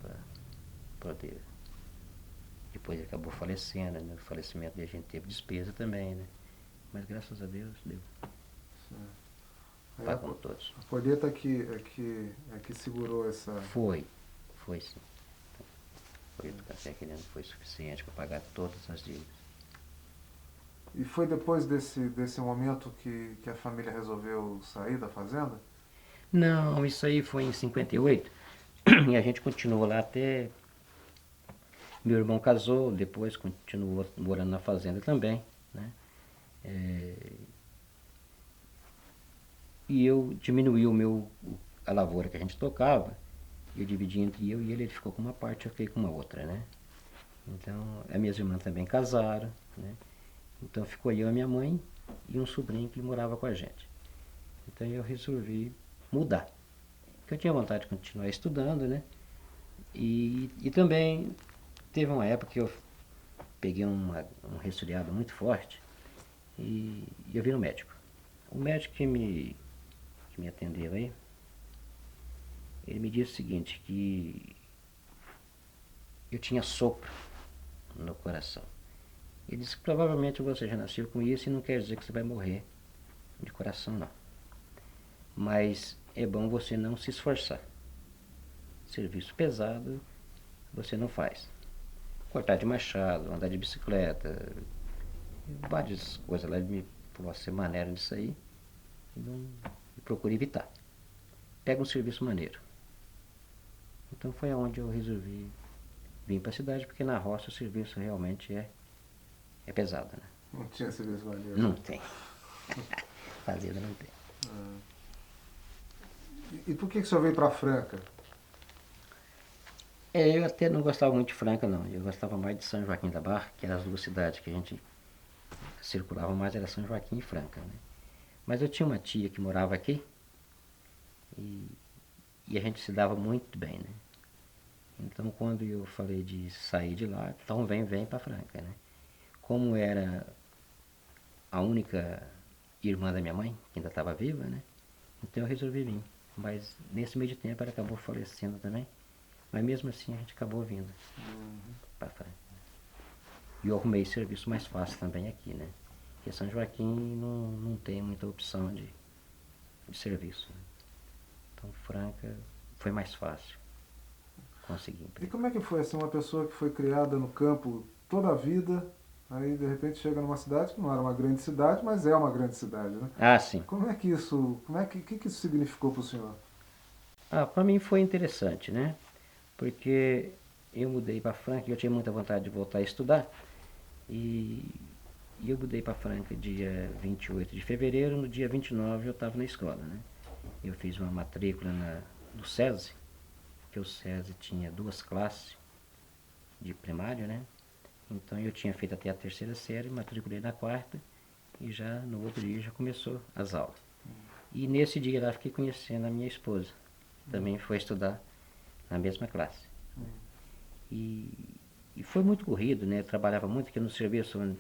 Para poder. Depois ele acabou falecendo, né? No falecimento dele a gente teve despesa também, né? Mas graças a Deus deu. Pagou todos. A colheita é que segurou essa... Foi sim. A colheita do café aquele ano foi suficiente para pagar todas as dívidas. E foi depois desse momento que a família resolveu sair da fazenda? Não, isso aí foi em 58. E a gente continuou lá até... Meu irmão casou, depois continuou morando na fazenda também, né? E eu diminuí a lavoura que a gente tocava, eu dividi entre eu e ele ficou com uma parte, eu fiquei com uma outra, né? Então, as minhas irmãs também casaram, né? Então ficou eu, a minha mãe e um sobrinho que morava com a gente. Então eu resolvi mudar, porque eu tinha vontade de continuar estudando, né? E também teve uma época que eu peguei um resfriado muito forte e eu vi no médico. O médico que me atendeu aí, ele me disse o seguinte, que eu tinha sopro no coração. Ele disse que provavelmente você já nasceu com isso e não quer dizer que você vai morrer de coração, não. Mas é bom você não se esforçar. Serviço pesado você não faz. Cortar de machado, andar de bicicleta, várias coisas lá, ele me falou, você maneira disso aí e procure evitar. Pega um serviço maneiro. Então foi aonde eu resolvi vir para a cidade, porque na roça o serviço realmente é pesado, né? Não tinha serviço maneiro? Não tem. Fazenda não tem. E por que o senhor veio para Franca? Eu até não gostava muito de Franca, não. Eu gostava mais de São Joaquim da Barra, que eram as duas cidades que a gente circulava mais, era São Joaquim e Franca, né? Mas eu tinha uma tia que morava aqui e a gente se dava muito bem, né? Então quando eu falei de sair de lá, então vem para Franca, né? Como era a única irmã da minha mãe, que ainda estava viva, né? Então eu resolvi vir. Mas nesse meio de tempo ela acabou falecendo também. Mas mesmo assim a gente acabou vindo para Franca. E eu arrumei serviço mais fácil também aqui, né? Porque São Joaquim não tem muita opção de serviço, né? Então Franca foi mais fácil conseguir emprego. E como é que foi assim, uma pessoa que foi criada no campo toda a vida, aí de repente chega numa cidade que não era uma grande cidade, mas é uma grande cidade, né? Ah, sim. Que isso significou para o senhor? Para mim foi interessante, né? Porque eu mudei para Franca e eu tinha muita vontade de voltar a estudar. E eu mudei para Franca dia 28 de fevereiro, no dia 29 eu estava na escola, né? Eu fiz uma matrícula no SESI, que o SESI tinha 2 classes de primário, né? Então eu tinha feito até a 3ª série, matriculei na 4ª e já no outro dia já começou as aulas. E nesse dia lá fiquei conhecendo a minha esposa, também foi estudar na mesma classe. E foi muito corrido, né? Eu trabalhava muito, porque no serviço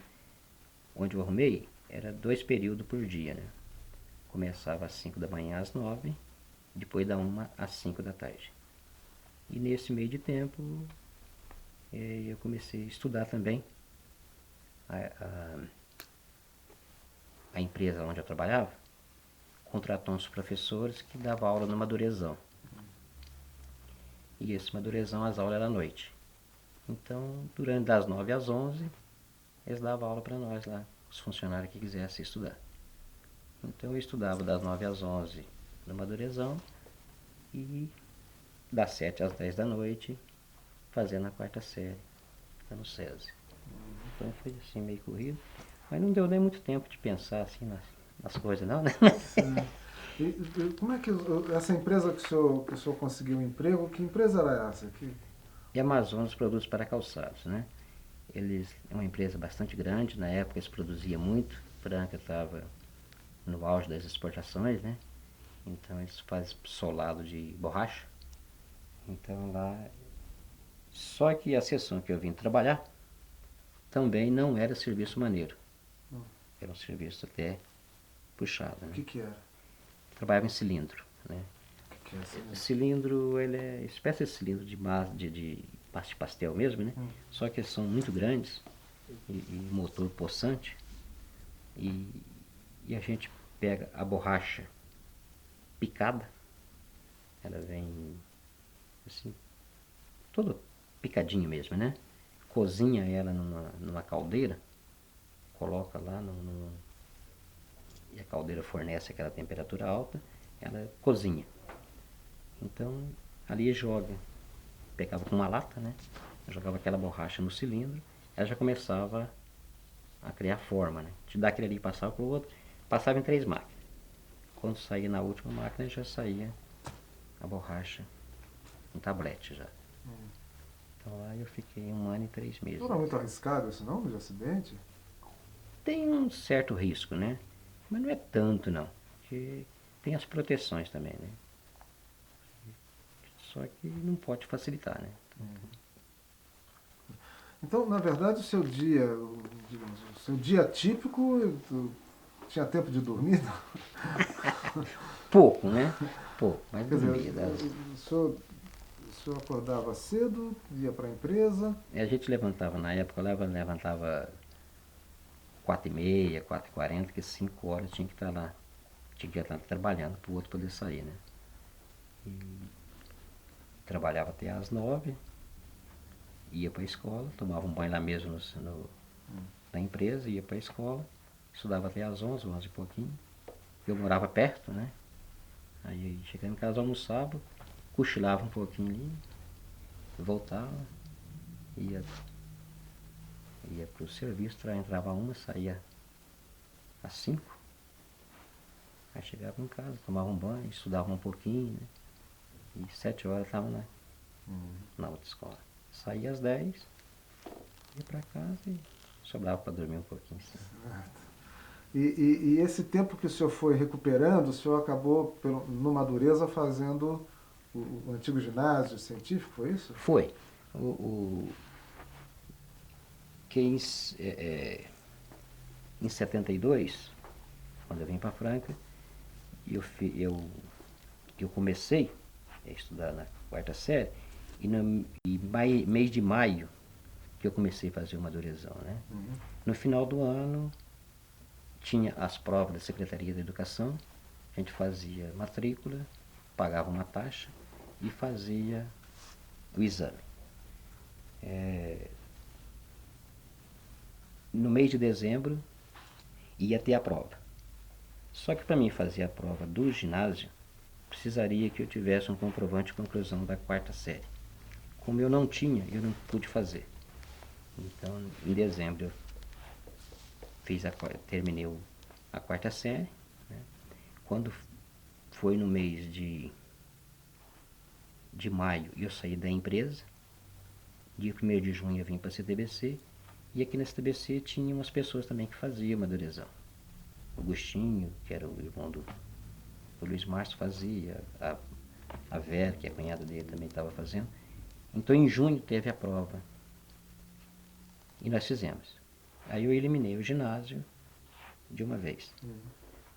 onde eu arrumei, era 2 períodos por dia, né? Começava às 5 da manhã às 9, depois da 1 às 5 da tarde. E nesse meio de tempo eu comecei a estudar também. A empresa onde eu trabalhava contratou uns professores que davam aula no Madurezão. E esse Madurezão, as aulas eram à noite. Então, durante das 9 às 11, eles davam aula para nós lá, os funcionários que quisessem estudar. Então eu estudava das 9 às 11 no Madurezão e das 7 às 10 da noite fazendo a quarta série lá no SESI. Então foi assim meio corrido. Mas não deu nem muito tempo de pensar assim nas coisas não, né? E como é que essa empresa que o senhor conseguiu um emprego, que empresa era essa? E Amazonas Produtos para Calçados, né? É uma empresa bastante grande, na época eles produziam muito, Franca estava no auge das exportações, né? Então eles fazem solado de borracha. Então lá. Só que a seção que eu vim trabalhar também não era serviço maneiro. Era um serviço até puxado. Né? O que era? Trabalhava em cilindro. Né? O que é cilindro? Cilindro, ele é espécie de cilindro de massa de pastel mesmo, né? Só que eles são muito grandes e motor possante. E a gente pega a borracha picada, ela vem assim, toda picadinho mesmo, né? Cozinha ela numa caldeira, coloca lá e a caldeira fornece aquela temperatura alta, ela cozinha. Então ali pegava com uma lata, né? Jogava aquela borracha no cilindro, ela já começava a criar forma, né? De dar aquele ali e passava para o outro, passava em 3 máquinas. Quando saía na última máquina já saía a borracha em tablete já. Então lá eu fiquei 1 ano e 3 meses. Não era muito arriscado isso não, de acidente? Tem um certo risco, né? Mas não é tanto não. Porque tem as proteções também, né? Só que não pode facilitar, né? Então, na verdade, o seu dia, digamos, o seu dia típico, tinha tempo de dormir? Pouco, né? Pouco, mas Quer dormia. dizer, o senhor acordava cedo, ia para a empresa? A gente levantava, na época, levantava 4h30, 4h40, que 5 horas tinha que estar lá. Tinha que estar trabalhando para o outro poder sair, né? E trabalhava até às 9, ia para a escola, tomava um banho lá mesmo na empresa, ia para a escola, estudava até às 11, 11 e pouquinho. Eu morava perto, né? Aí chegava em casa, almoçava, cochilava um pouquinho ali, voltava, ia para o serviço, entrava 1, saía às 5. Aí chegava em casa, tomava um banho, estudava um pouquinho, né? E 7 horas estava na outra escola. Saía às 10, ia para casa e sobrava para dormir um pouquinho. E esse tempo que o senhor foi recuperando, o senhor acabou, no Madureza, fazendo o antigo ginásio científico, foi isso? Foi. Em 72, quando eu vim para Franca, eu comecei a estudar na quarta série, e mês de maio que eu comecei a fazer o Madurezão, né? No final do ano, tinha as provas da Secretaria da Educação, a gente fazia matrícula, pagava uma taxa e fazia o exame. No mês de dezembro ia ter a prova. Só que para mim fazer a prova do ginásio, precisaria que eu tivesse um comprovante de conclusão da quarta série. Como eu não tinha, eu não pude fazer. Então, em dezembro, eu terminei a quarta série. Né? Quando foi no mês de maio, eu saí da empresa. Dia 1º de junho eu vim para a CTBC. E aqui na CTBC tinha umas pessoas também que faziam Madurezão. O Agostinho, que era o irmão do Luiz Márcio, fazia. A Vera, que é a cunhada dele, também estava fazendo. Então, em junho, teve a prova. E nós fizemos. Aí eu eliminei o ginásio de uma vez.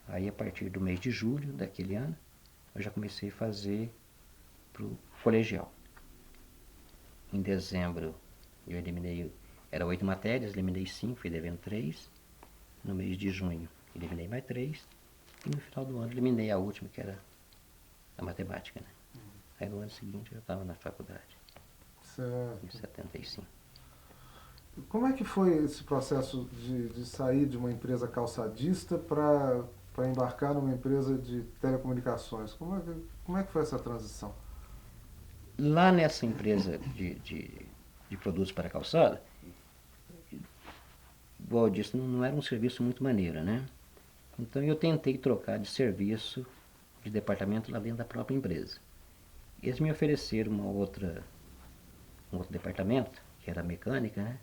Aí, a partir do mês de julho daquele ano, eu já comecei a fazer pro colegial. em dezembro eu eliminei, era 8 matérias, eliminei 5, fui devendo 3. No mês de junho eliminei mais 3. E no final do ano eliminei a última, que era a matemática, né? Aí no ano seguinte eu estava na faculdade, em Certo. 75. Como é que foi esse processo de sair de uma empresa calçadista para embarcar numa empresa de telecomunicações? Como é que foi essa transição? Lá nessa empresa de produtos para calçada, igual eu disse, não era um serviço muito maneiro, né? Então eu tentei trocar de serviço, de departamento lá dentro da própria empresa. Eles me ofereceram um outro departamento, que era mecânica, né?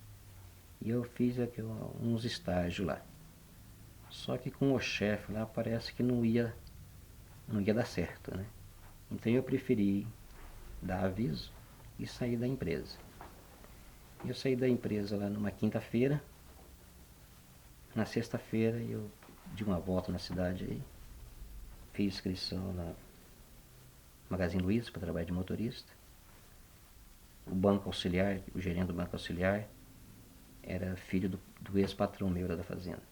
E eu fiz aqui uns estágios lá. Só que com o chefe lá parece que não ia dar certo, né? Então eu preferi dar aviso e sair da empresa. Eu saí da empresa lá numa quinta-feira. Na sexta-feira eu dei uma volta na cidade aí, fiz inscrição na Magazine Luiza para trabalhar de motorista. O banco auxiliar, o gerente do banco auxiliar, era filho do ex-patrão meu da fazenda.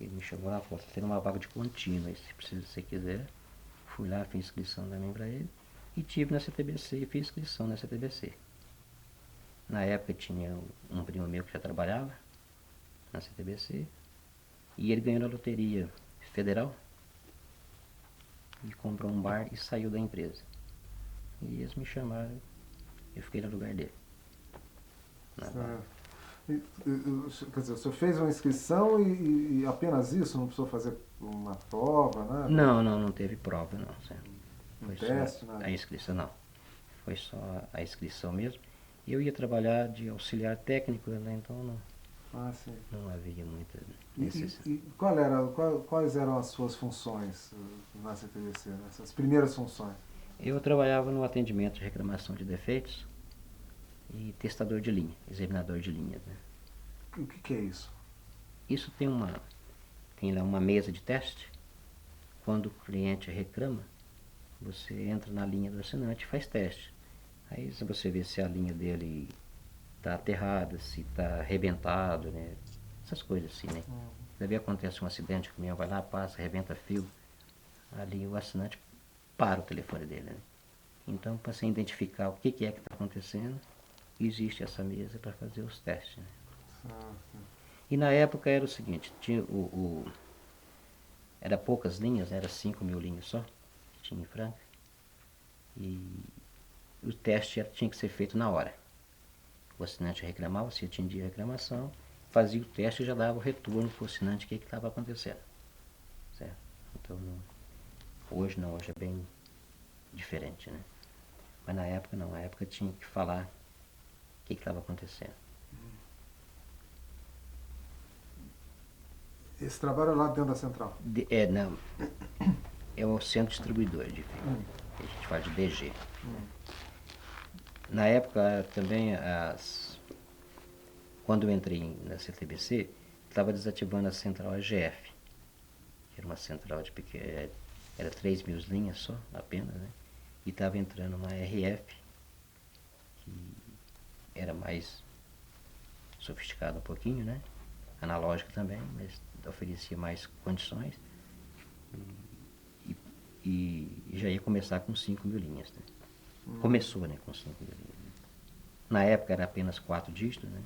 Ele me chamou lá e falou, você tem uma vaga de contínuo, se você quiser. Fui lá, fiz inscrição também para ele. E tive na CTBC e fiz inscrição na CTBC. Na época tinha um primo meu que já trabalhava na CTBC. E ele ganhou na loteria federal. E comprou um bar e saiu da empresa. E eles me chamaram, eu fiquei no lugar dele. Quer dizer, o senhor fez uma inscrição e apenas isso? Não precisou fazer uma prova, nada? Não teve prova não. Um Foi teste, só nada? a inscrição, não. Foi só a inscrição mesmo. Eu ia trabalhar de auxiliar técnico, né? Então Sim. não havia muita necessidade. E quais eram as suas funções na CTBC, né? As primeiras funções? Eu trabalhava no atendimento de reclamação de defeitos e testador de linha, examinador de linhas, né? O que é isso? Isso tem lá uma mesa de teste. Quando o cliente reclama, você entra na linha do assinante e faz teste. Aí você vê se a linha dele está aterrada, se está arrebentado, né? Essas coisas assim, né? Daí acontece um acidente, o caminhão vai lá, passa, arrebenta fio. Ali o assinante para o telefone dele, né? Então, para você identificar o que é que está acontecendo, existe essa mesa para fazer os testes, né? E na época era o seguinte, tinha era poucas linhas, era 5.000 linhas só, que tinha em Franca. E o teste tinha que ser feito na hora. O assinante reclamava, se atendia a reclamação, fazia o teste e já dava o retorno para o assinante o que estava acontecendo. Certo? Então, hoje não, hoje é bem diferente, né? Mas na época não, na época tinha que falar o que estava acontecendo. Esse trabalho é lá dentro da central? Não, é o centro distribuidor de fio. A gente fala de DG. Na época também, quando eu entrei na CTBC, estava desativando a central AGF, que era uma central de pequena, era 3.000 linhas só, apenas, né? E estava entrando uma RF, que era mais sofisticada um pouquinho, né? Analógica também, mas oferecia mais condições. E já ia começar com 5.000 linhas, né? Começou, né, com 5.000 linhas. Na época era apenas 4 dígitos, né?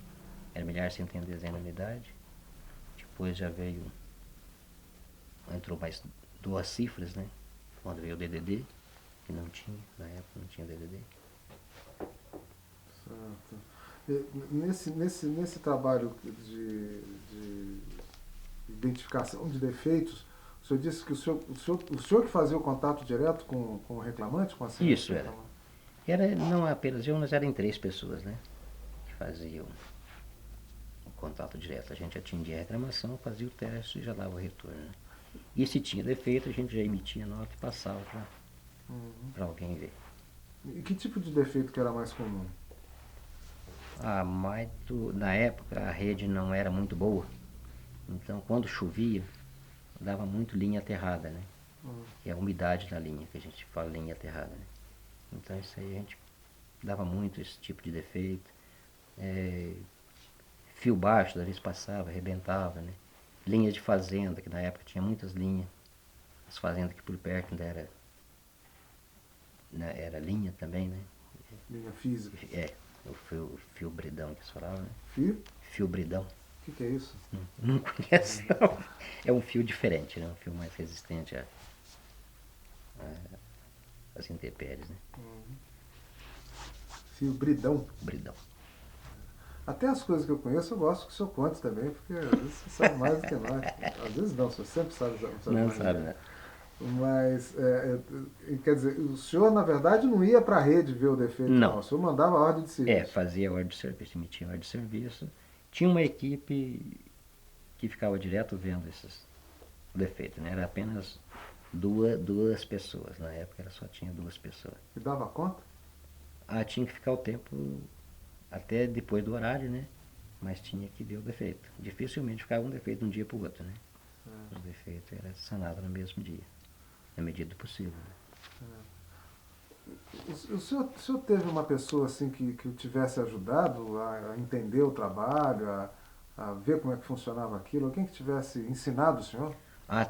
Era milhar, centena, dezena, unidade. Depois já entrou mais 2 cifras, né? Quando veio o DDD, que não tinha, na época não tinha DDD. Certo. Nesse trabalho de identificação de defeitos, o senhor disse que o senhor que fazia o contato direto com o reclamante? Com a Isso era. Não apenas eu, mas eram 3 pessoas, né? Que faziam o contato direto. A gente atendia a reclamação, fazia o teste e já dava o retorno, né? E se tinha defeito, a gente já emitia nota e passava para alguém ver. E que tipo de defeito que era mais comum? Na época a rede não era muito boa, então quando chovia, dava muito linha aterrada, né? Que é a umidade da linha, que a gente fala linha aterrada, né? Então isso aí a gente dava muito esse tipo de defeito. Fio baixo, às vezes passava, arrebentava, né? Linha de fazenda, que na época tinha muitas linhas. As fazendas aqui por perto ainda era linha também, né? Linha física. O fio bridão que eles falavam, né? Fio? Fio bridão. O que é isso? Não conheço, não. É um fio diferente, né? Um fio mais resistente às intempéries, né? Fio bridão. Bridão. Até as coisas que eu conheço eu gosto que o senhor conte também, porque às vezes você sabe mais do que nós. Às vezes não, o senhor sempre sabe Não mais. sabe, né? Mas, quer dizer, o senhor, na verdade, não ia para a rede ver o defeito, Não. não. O senhor mandava a ordem de serviço. Fazia ordem de serviço, emitia ordem de serviço. Tinha uma equipe que ficava direto vendo esses defeitos, né? Era apenas duas pessoas. Na época só tinha 2 pessoas. E dava conta? Tinha que ficar o tempo até depois do horário, né? Mas tinha que ver o defeito. Dificilmente ficava um defeito de um dia para o outro, né? Os defeitos eram sanados no mesmo dia, na medida do possível. Né? O senhor teve uma pessoa assim que o tivesse ajudado a entender o trabalho, a ver como é que funcionava aquilo? Alguém que tivesse ensinado o senhor?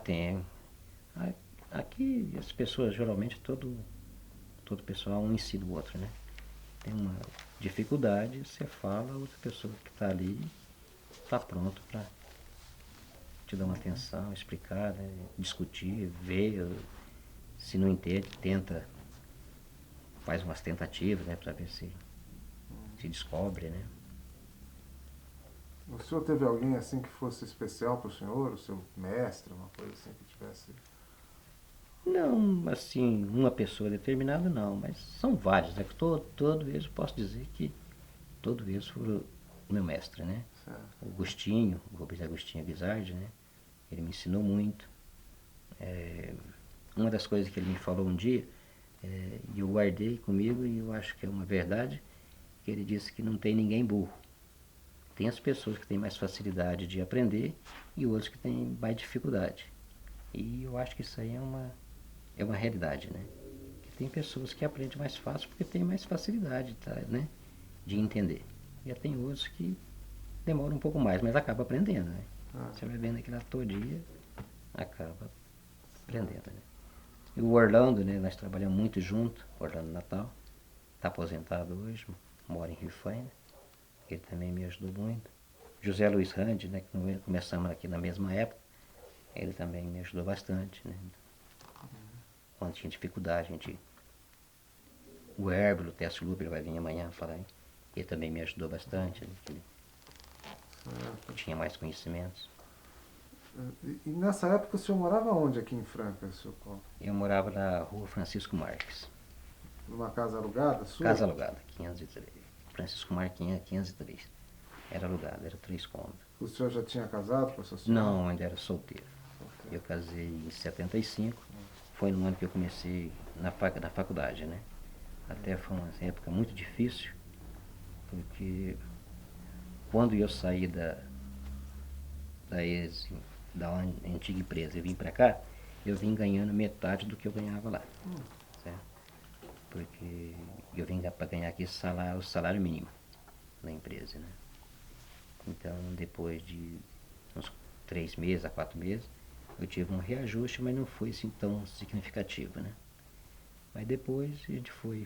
Tem. Aqui as pessoas, geralmente, todo pessoal um ensina o outro, né? Tem uma dificuldade, você fala, a outra pessoa que está ali está pronto para te dar uma atenção, explicar, né? Discutir, ver, se não entende, faz umas tentativas, né, para ver se descobre, né? O senhor teve alguém assim que fosse especial para o senhor, o seu mestre, uma coisa assim que tivesse... Não, assim, uma pessoa determinada não, mas são vários, né? Todo eles, posso dizer que todos eles foram o meu mestre, né? Certo. O Agostinho, o Rubens Agostinho Guizardi, né? Ele me ensinou muito. Uma das coisas que ele me falou um dia, e eu guardei comigo e eu acho que é uma verdade, que ele disse que não tem ninguém burro. Tem as pessoas que têm mais facilidade de aprender e outros que têm mais dificuldade. E eu acho que isso aí é uma realidade, né? Que tem pessoas que aprendem mais fácil porque têm mais facilidade, né? De entender. E tem outros que demoram um pouco mais, mas acaba aprendendo, né? Você vai vendo aquilo todo dia, acaba aprendendo, né? E o Orlando, né? Nós trabalhamos muito junto, Orlando Natal, está aposentado hoje, mora em Rio Faina, ele também me ajudou muito. José Luiz Randi, né? Que começamos aqui na mesma época, ele também me ajudou bastante, né? Quando tinha dificuldade, o Hérbolo, o Técio Lupe, ele vai vir amanhã falar aí. Ele também me ajudou bastante, né? Ele tinha mais conhecimentos. E nessa época o senhor morava onde aqui em Franca, senhor Paulo? Eu morava na rua Francisco Marques. Numa casa alugada sua? Casa alugada, 503. Francisco Marques, 503. Era alugada, era 3 cômodos. O senhor já tinha casado com a sua senhora? Não, ainda era solteiro. Eu casei em 75. Foi no ano que eu comecei na faculdade, né? Até foi uma época muito difícil, porque quando eu saí da antiga empresa e vim para cá, eu vim ganhando metade do que eu ganhava lá. Certo? Porque eu vim para ganhar aqui o salário mínimo na empresa, né? Então, depois de uns 3 meses a 4 meses, eu tive um reajuste, mas não foi assim tão significativo, né? Mas depois a gente foi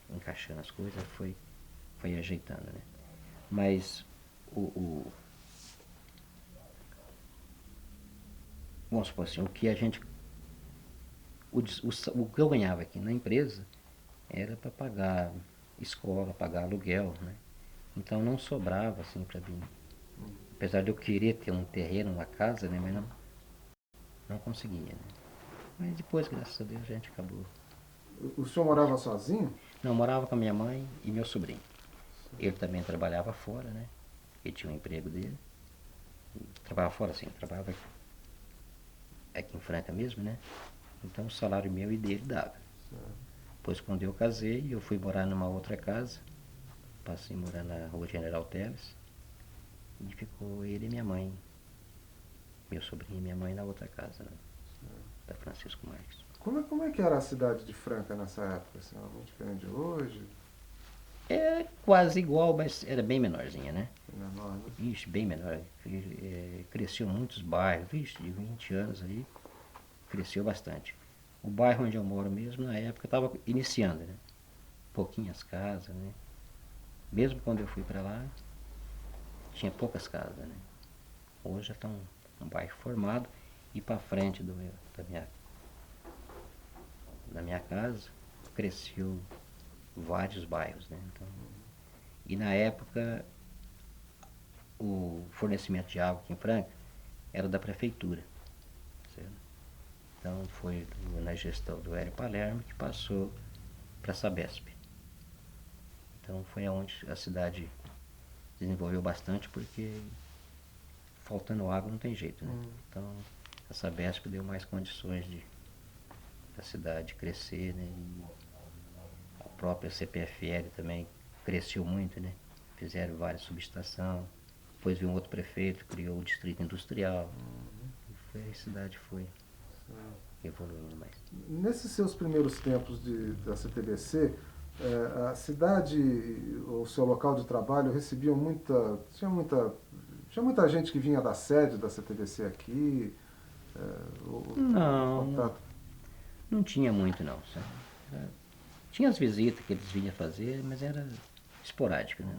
encaixando as coisas, foi ajeitando, né? Mas vamos supor assim, o que eu ganhava aqui na empresa era para pagar escola, pagar aluguel, né? Então não sobrava assim para mim. Apesar de eu querer ter um terreno, uma casa, né? Mas não conseguia, né? Mas depois, graças a Deus, a gente acabou. O senhor morava sozinho? Não, eu morava com a minha mãe e meu sobrinho. Ele também trabalhava fora, né? Ele tinha um emprego dele. Trabalhava fora, assim, trabalhava aqui em Franca mesmo, né? Então o salário meu e dele dava. Depois, quando eu casei, eu fui morar numa outra casa. Passei a morar na Rua General Teles. E ficou ele e minha mãe. Meu sobrinho e minha mãe na outra casa, né? Da Francisco Marques. Como é que era a cidade de Franca nessa época? Assim, era muito diferente de hoje? É quase igual, mas era bem menorzinha, né? Menor, né? Ixi, bem menor. Cresceu muitos bairros, vixe, de 20 anos aí, cresceu bastante. O bairro onde eu moro mesmo, na época, estava iniciando, né? Pouquinhas casas, né? Mesmo quando eu fui para lá, tinha poucas casas, né? Hoje já está um bairro formado e para frente da minha casa cresceu vários bairros, né? Então, e na época o fornecimento de água aqui em Franca era da prefeitura, certo? Então foi na gestão do Hélio Palermo que passou para a Sabesp. Então foi onde a cidade desenvolveu bastante, porque faltando água não tem jeito, né? Então a Sabesp deu mais condições de a cidade crescer, né? E a própria CPFL também cresceu muito, né? Fizeram várias subestações. Depois veio um outro prefeito, criou o distrito industrial. E a cidade foi evoluindo mais. Nesses seus primeiros tempos da CTBC, a cidade, o seu local de trabalho recebiam tinha muita gente que vinha da sede da CTBC aqui? Não, Contato. não tinha muito não, sabe? Tinha as visitas que eles vinham fazer, mas era esporádico, né?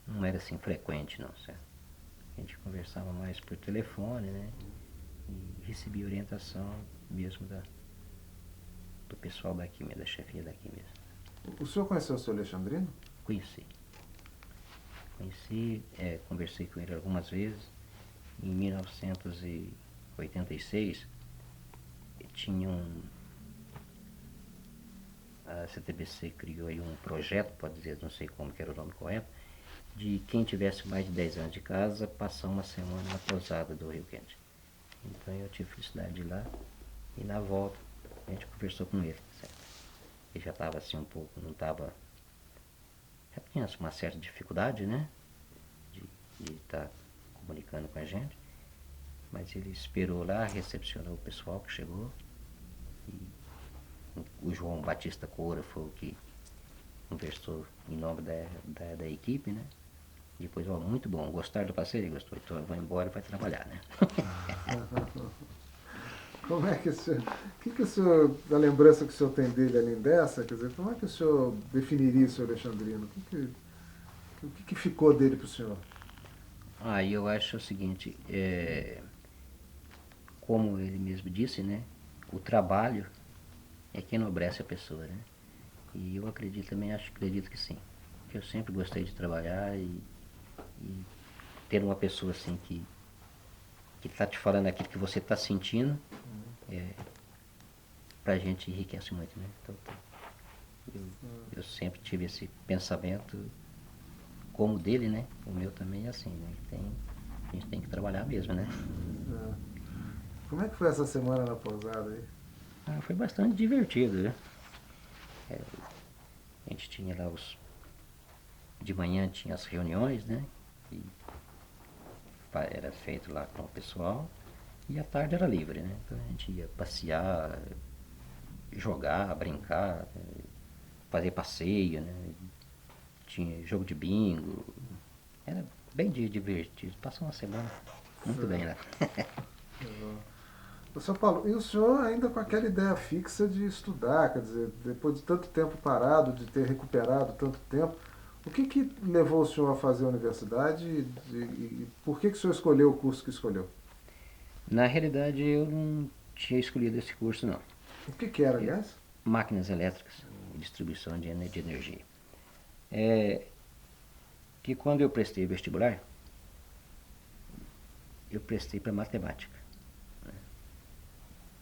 Não era assim frequente não, certo? A gente conversava mais por telefone, né? E recebia orientação mesmo do pessoal daqui mesmo, da chefia daqui mesmo. O senhor conheceu o seu Alexandrino? Conheci, conversei com ele algumas vezes. Em 1986 tinha a CTBC criou aí um projeto, pode dizer, não sei como que era o nome correto, de quem tivesse mais de 10 anos de casa passar uma semana na pousada do Rio Quente. Então eu tive felicidade de ir lá e na volta a gente conversou com ele, certo? Ele já estava assim um pouco, não estava, já tinha uma certa dificuldade, né? De estar comunicando com a gente, mas ele esperou lá, recepcionou o pessoal que chegou e o João Batista Coura foi o que conversou em nome da equipe, né? Depois, muito bom, gostaram do passeio? Ele gostou, então eu vou embora e vai trabalhar, né? Como é que o senhor, da lembrança que o senhor tem dele além dessa, quer dizer, como é que o senhor definiria o seu Alexandrino? O que ficou dele para o senhor? Eu acho o seguinte, como ele mesmo disse, né? O trabalho é que enobrece a pessoa, né? E eu acredito que sim. Que eu sempre gostei de trabalhar e ter uma pessoa assim que está te falando aquilo que você está sentindo, pra gente enriquece muito, né? Então, eu sempre tive esse pensamento como o dele, né? O meu também é assim, né? A gente tem que trabalhar mesmo, né? Como é que foi essa semana na pousada aí? Foi bastante divertido, né? A gente tinha lá de manhã tinha as reuniões, né? E era feito lá com o pessoal e à tarde era livre, né? Então a gente ia passear, jogar, brincar, fazer passeio, né? Tinha jogo de bingo, era bem divertido, passou uma semana muito bem lá. Ô, São Paulo, e o senhor ainda com aquela ideia fixa de estudar, quer dizer, depois de tanto tempo parado, de ter recuperado tanto tempo, o que levou o senhor a fazer a universidade e por que o senhor escolheu o curso que escolheu? Na realidade eu não tinha escolhido esse curso não. O que era, aliás? Máquinas elétricas e distribuição de energia. Que quando eu prestei vestibular, eu prestei para matemática. Né?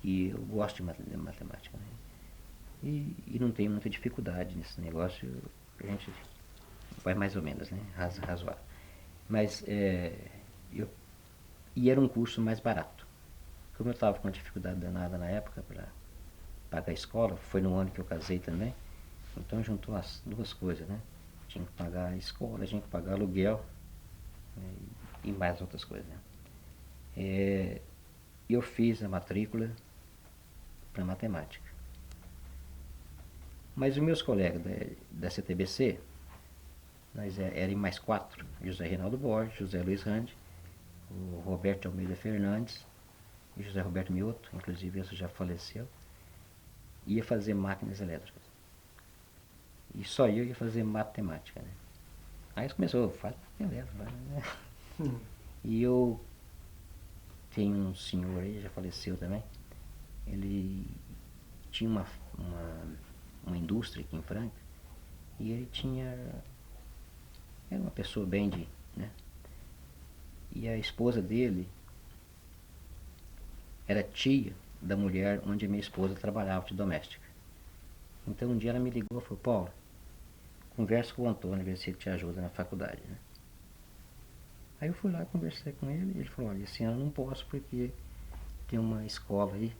E eu gosto de matemática. Né? E não tenho muita dificuldade nesse negócio, a gente vai mais ou menos, né? Razoável. Mas e era um curso mais barato. Como eu estava com uma dificuldade danada na época para pagar a escola, foi no ano que eu casei também, então juntou as duas coisas, né? Tinha que pagar a escola, tinha que pagar aluguel, né? E mais outras coisas, né? Eu fiz a matrícula para matemática. Mas os meus colegas da CTBC, nós éramos mais 4, José Reinaldo Borges, José Luiz Randi, o Roberto Almeida Fernandes e José Roberto Mioto, inclusive esse já faleceu, ia fazer máquinas elétricas. E só eu ia fazer matemática, né? Aí começou, faz elétrica, né? E eu tenho um senhor aí, já faleceu também, ele tinha uma indústria aqui em Franca, e ele era uma pessoa bem né? E a esposa dele era tia da mulher onde a minha esposa trabalhava de doméstica. Então um dia ela me ligou e falou: Paulo, conversa com o Antônio, ver se ele te ajuda na faculdade, né? Aí eu fui lá, conversei com ele, e ele falou: olha, esse ano eu não posso porque tem uma escola aí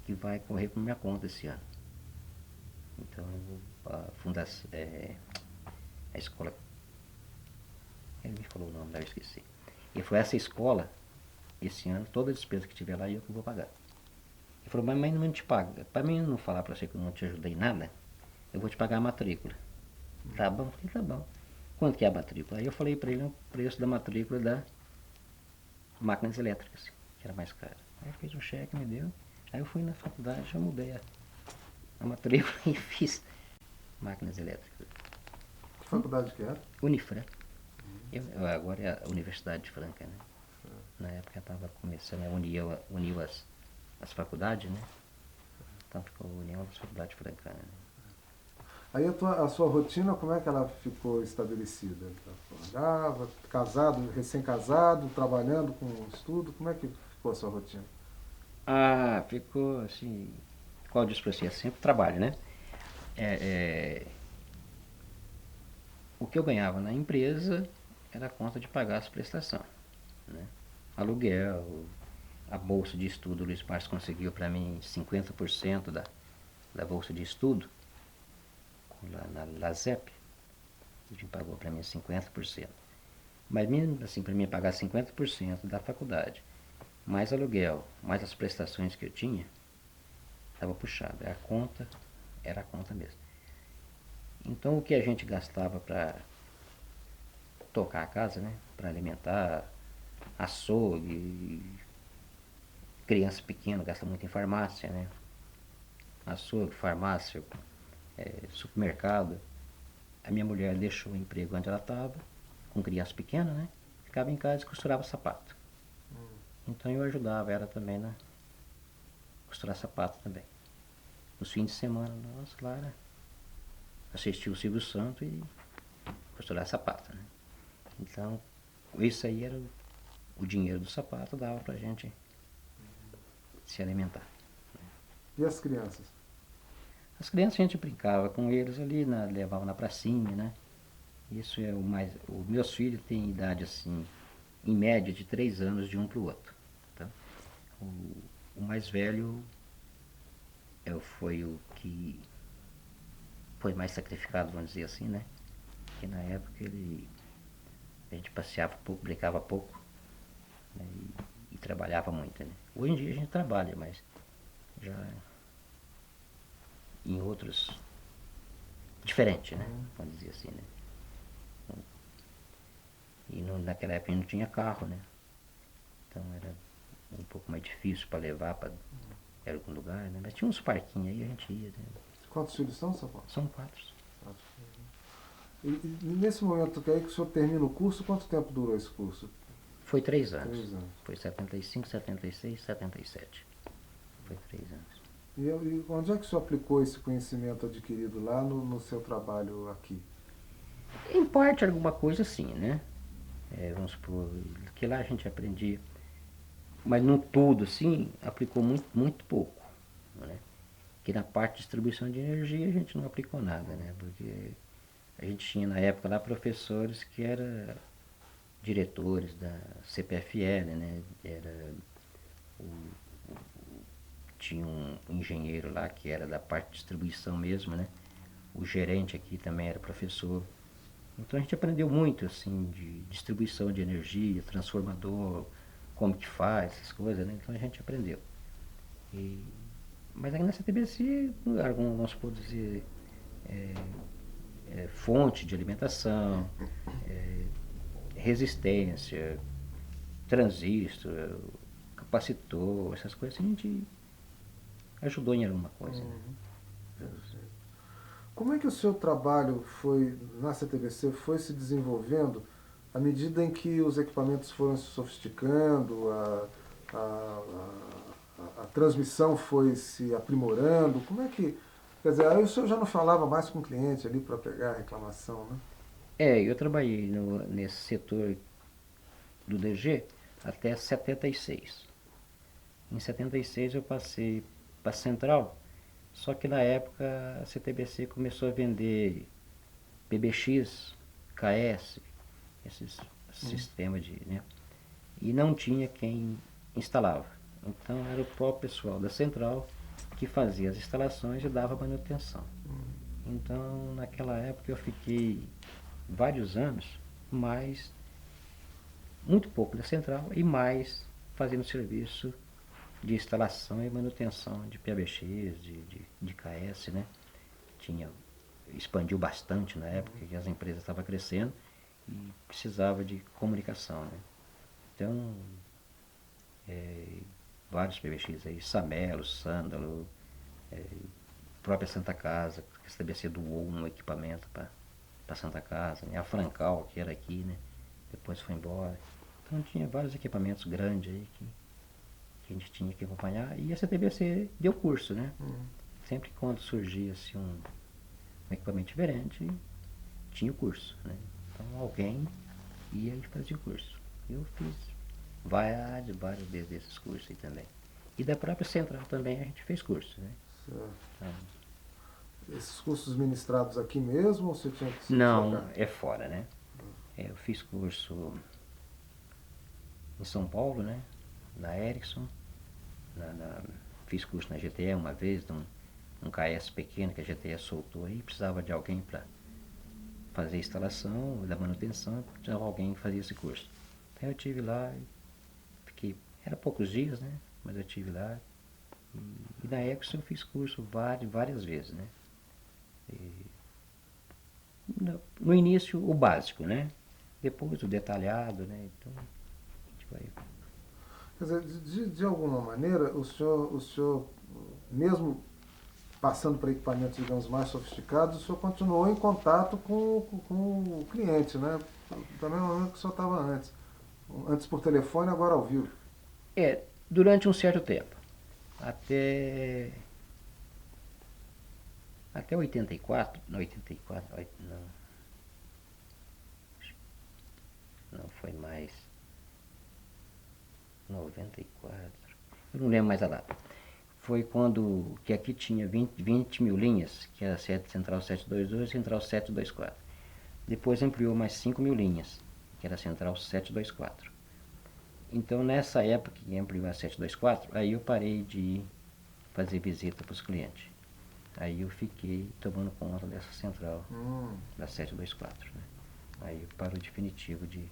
que vai correr por minha conta esse ano. Então a fundação, a escola, ele me falou o nome lá, eu esqueci. Ele falou: essa escola, esse ano, toda a despesa que tiver lá, eu que vou pagar. Ele falou: mas não te paga. Para mim não falar para você que eu não te ajudei em nada, eu vou te pagar a matrícula. Tá bom? Eu falei: tá bom. Quanto que é a matrícula? Aí eu falei para ele o preço da matrícula da máquinas elétricas, que era mais caro. Aí ele fez um cheque, me deu. Aí eu fui na faculdade, já mudei a matrícula e fiz máquinas elétricas. Que faculdade que era? Unifran. Agora é a Universidade de Franca, né? Na época estava começando, uniu as faculdades, né? Então ficou a União das Faculdades Francanas. Né? Aí a sua rotina, como é que ela ficou estabelecida? Trabalhava, casado, recém-casado, trabalhando com estudo, como é que ficou a sua rotina? Ah, ficou assim, qual eu disse para você, é sempre trabalho, né? O que eu ganhava na empresa era a conta de pagar as prestações, né? Aluguel, a bolsa de estudo, o Luiz Márcio conseguiu para mim 50% da bolsa de estudo, lá na LASEP, ele pagou para mim 50%. Mas mesmo assim, para mim pagar 50% da faculdade, mais aluguel, mais as prestações que eu tinha, estava puxado. Era a conta mesmo. Então o que a gente gastava para tocar a casa, né? Para alimentar, açougue, criança pequena gasta muito em farmácia, né? Açougue, farmácia, supermercado. A minha mulher deixou o emprego onde ela estava, com criança pequena, né? Ficava em casa e costurava sapato. Então eu ajudava ela também, né? Costurar sapato também. Nos fins de semana, nossa, lá era assistir o Silvio Santos e costurar sapato, né? Então, isso aí era o dinheiro do sapato, dava pra gente se alimentar. E as crianças? As crianças a gente brincava com eles ali, levava na pracinha, né? Isso é o mais. Os meus filhos têm idade assim, em média de 3 anos de um para o outro. Tá? O mais velho foi o que foi mais sacrificado, vamos dizer assim, né? Que na época a gente passeava pouco, brincava pouco, né? E trabalhava muito, né? Hoje em dia a gente trabalha, mas já em outros diferente, né? Vamos dizer assim, né? E naquela época a gente não tinha carro, né? Então era um pouco mais difícil para levar para algum lugar, né? Mas tinha uns parquinhos aí, a gente ia, né? Quantos filhos são, São Paulo? São 4. E nesse momento que o senhor termina o curso, quanto tempo durou esse curso? Foi 3 anos. 3 anos. Foi 75, 76, 77. Foi 3 anos. E onde é que o senhor aplicou esse conhecimento adquirido lá no seu trabalho aqui? Em parte alguma coisa sim, né? Vamos supor, que lá a gente aprendia, mas não tudo assim, aplicou muito, muito pouco, né? Que na parte de distribuição de energia a gente não aplicou nada, né? Porque a gente tinha na época lá professores que eram diretores da CPFL, né? Tinha um engenheiro lá que era da parte de distribuição mesmo, né? O gerente aqui também era professor. Então a gente aprendeu muito assim de distribuição de energia, transformador, como que faz, essas coisas, né? Então a gente aprendeu. E Mas aqui na CTBC, vamos supor dizer, fonte de alimentação, resistência, transistor, capacitor, essas coisas a gente ajudou em alguma coisa. Né? Como é que o seu trabalho foi na CTBC foi se desenvolvendo à medida em que os equipamentos foram se sofisticando, a transmissão foi se aprimorando? Como é que... Quer dizer, aí o senhor já não falava mais com o cliente ali para pegar a reclamação, né? Eu trabalhei nesse setor do DG até 76. Em 76 eu passei para a Central, só que na época a CTBC começou a vender PBX, KS, esses sistemas de... Né? E não tinha quem instalava. Então era o próprio pessoal da Central que fazia as instalações e dava manutenção. Então naquela época eu fiquei vários anos, mas muito pouco da Central e mais fazendo serviço de instalação e manutenção de PBX, de KS, né? Expandiu bastante na época que as empresas estavam crescendo e precisava de comunicação, né? Então, vários PBX aí, Samelo, Sândalo, própria Santa Casa, que a CTBC doou um equipamento para Santa Casa, né? A Francal, que era aqui, né? Depois foi embora. Então tinha vários equipamentos grandes aí que a gente tinha que acompanhar, e a CTBC deu curso, né? Sempre quando surgia assim, um equipamento diferente, tinha o curso, né? Então alguém ia e fazia o curso. Eu fiz vários desses cursos aí também. E da própria Central também a gente fez curso, né? Certo. Esses cursos ministrados aqui mesmo ou você tinha que se Não, deslocar? é fora, né? Eu fiz curso em São Paulo, né? Na Ericsson, fiz curso na GTE uma vez, um KS pequeno que a GTE soltou aí, precisava de alguém para fazer a instalação, da manutenção, precisava alguém que fazia esse curso. Então eu estive lá, era poucos dias, né? Mas eu estive lá, e na Ericsson eu fiz curso várias vezes, né? No início o básico, né? Depois o detalhado, né? Então a gente vai... Quer dizer, de alguma maneira, o senhor, mesmo passando para equipamentos, digamos, mais sofisticados, o senhor continuou em contato com o cliente, né? Da mesma maneira que o senhor estava antes. Antes por telefone, agora ao vivo. Durante um certo tempo. Até 84, não, 84, não foi mais 94, eu não lembro mais a data. Foi quando que aqui tinha 20 mil linhas, que era a Central 722 e Central 724. Depois ampliou mais 5 mil linhas, que era a Central 724. Então nessa época que ampliou a 724, aí eu parei de fazer visita para os clientes. Aí eu fiquei tomando conta dessa central da 724. Né? Aí eu paro definitivo de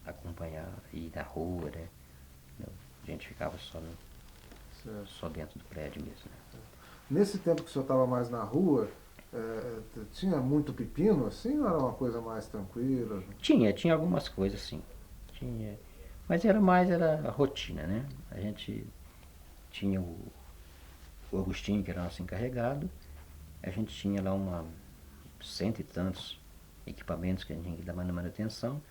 acompanhar, ir na rua, né? A gente ficava só dentro do prédio mesmo. Né? Nesse tempo que o senhor estava mais na rua, tinha muito pepino assim ou era uma coisa mais tranquila? Tinha algumas coisas sim. Mas era a rotina, né? A gente tinha o Agostinho, que era nosso encarregado, a gente tinha lá cento e tantos equipamentos que a gente tinha que dar manutenção.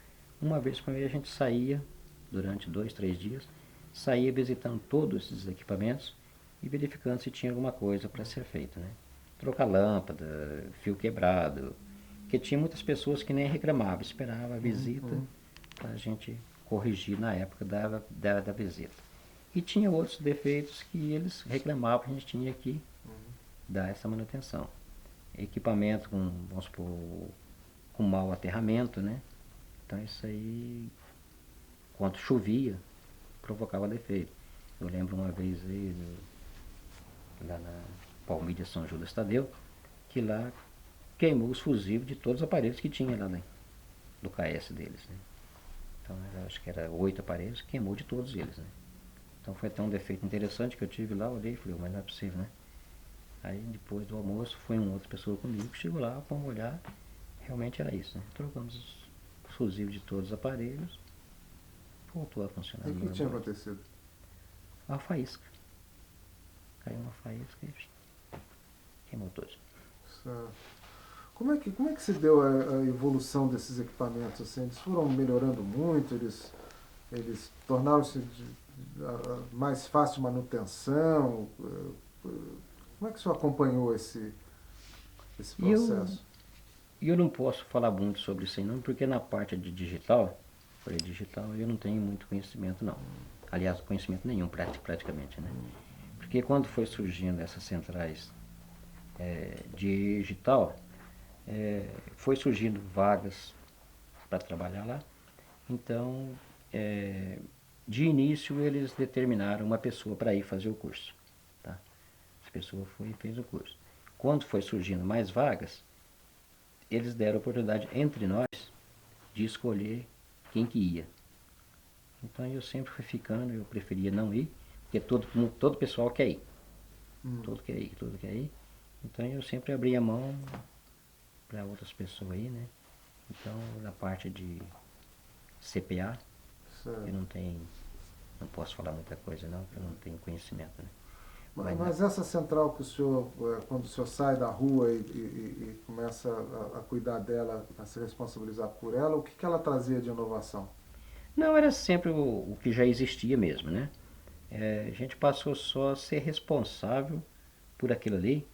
Uma vez por mês a gente saía, durante 2, 3 dias, saía visitando todos esses equipamentos e verificando se tinha alguma coisa para ser feita, né? Trocar lâmpada, fio quebrado, porque tinha muitas pessoas que nem reclamavam, esperavam a visita para a gente corrigir na época da visita. E tinha outros defeitos que eles reclamavam, a gente tinha que dar essa manutenção. Equipamento vamos supor, com mau aterramento, né? Então isso aí, quando chovia, provocava defeito. Eu lembro uma vez aí, lá na Palmídia São Judas Tadeu, que lá queimou os fusíveis de todos os aparelhos que tinha lá do KS deles, né? Então eu acho que era 8 aparelhos, queimou de todos eles, né? Então foi até um defeito interessante que eu tive lá, olhei e falei, mas não é possível, né? Aí depois do almoço foi uma outra pessoa comigo, chegou lá, vamos olhar, realmente era isso, né? Trocamos os fusíveis de todos os aparelhos, voltou a funcionar E o que tinha normal. acontecido? Uma faísca. Caiu uma faísca e queimou todos. Certo. Como é que se deu a evolução desses equipamentos? Assim, eles foram melhorando muito, eles tornaram-se mais fácil de manutenção? Como é que o senhor acompanhou esse E processo? eu não posso falar muito sobre isso aí não, porque na parte de digital, eu não tenho muito conhecimento não. Aliás, conhecimento nenhum praticamente, né? Porque quando foi surgindo essas centrais digital, foi surgindo vagas para trabalhar lá. Então, de início eles determinaram uma pessoa para ir fazer o curso. Tá? Essa pessoa foi e fez o curso. Quando foi surgindo mais vagas, eles deram a oportunidade entre nós de escolher quem que ia. Então eu sempre fui ficando, eu preferia não ir, porque todo pessoal quer ir. Todo quer ir. Então eu sempre abri a mão para outras pessoas aí, né? Então na parte de CPA, eu não posso falar muita coisa não, porque eu não tenho conhecimento, né? Mas essa central que o senhor, quando o senhor sai da rua e começa a cuidar dela, a se responsabilizar por ela, o que ela trazia de inovação? Não, era sempre o que já existia mesmo, né? A gente passou só a ser responsável por aquilo ali.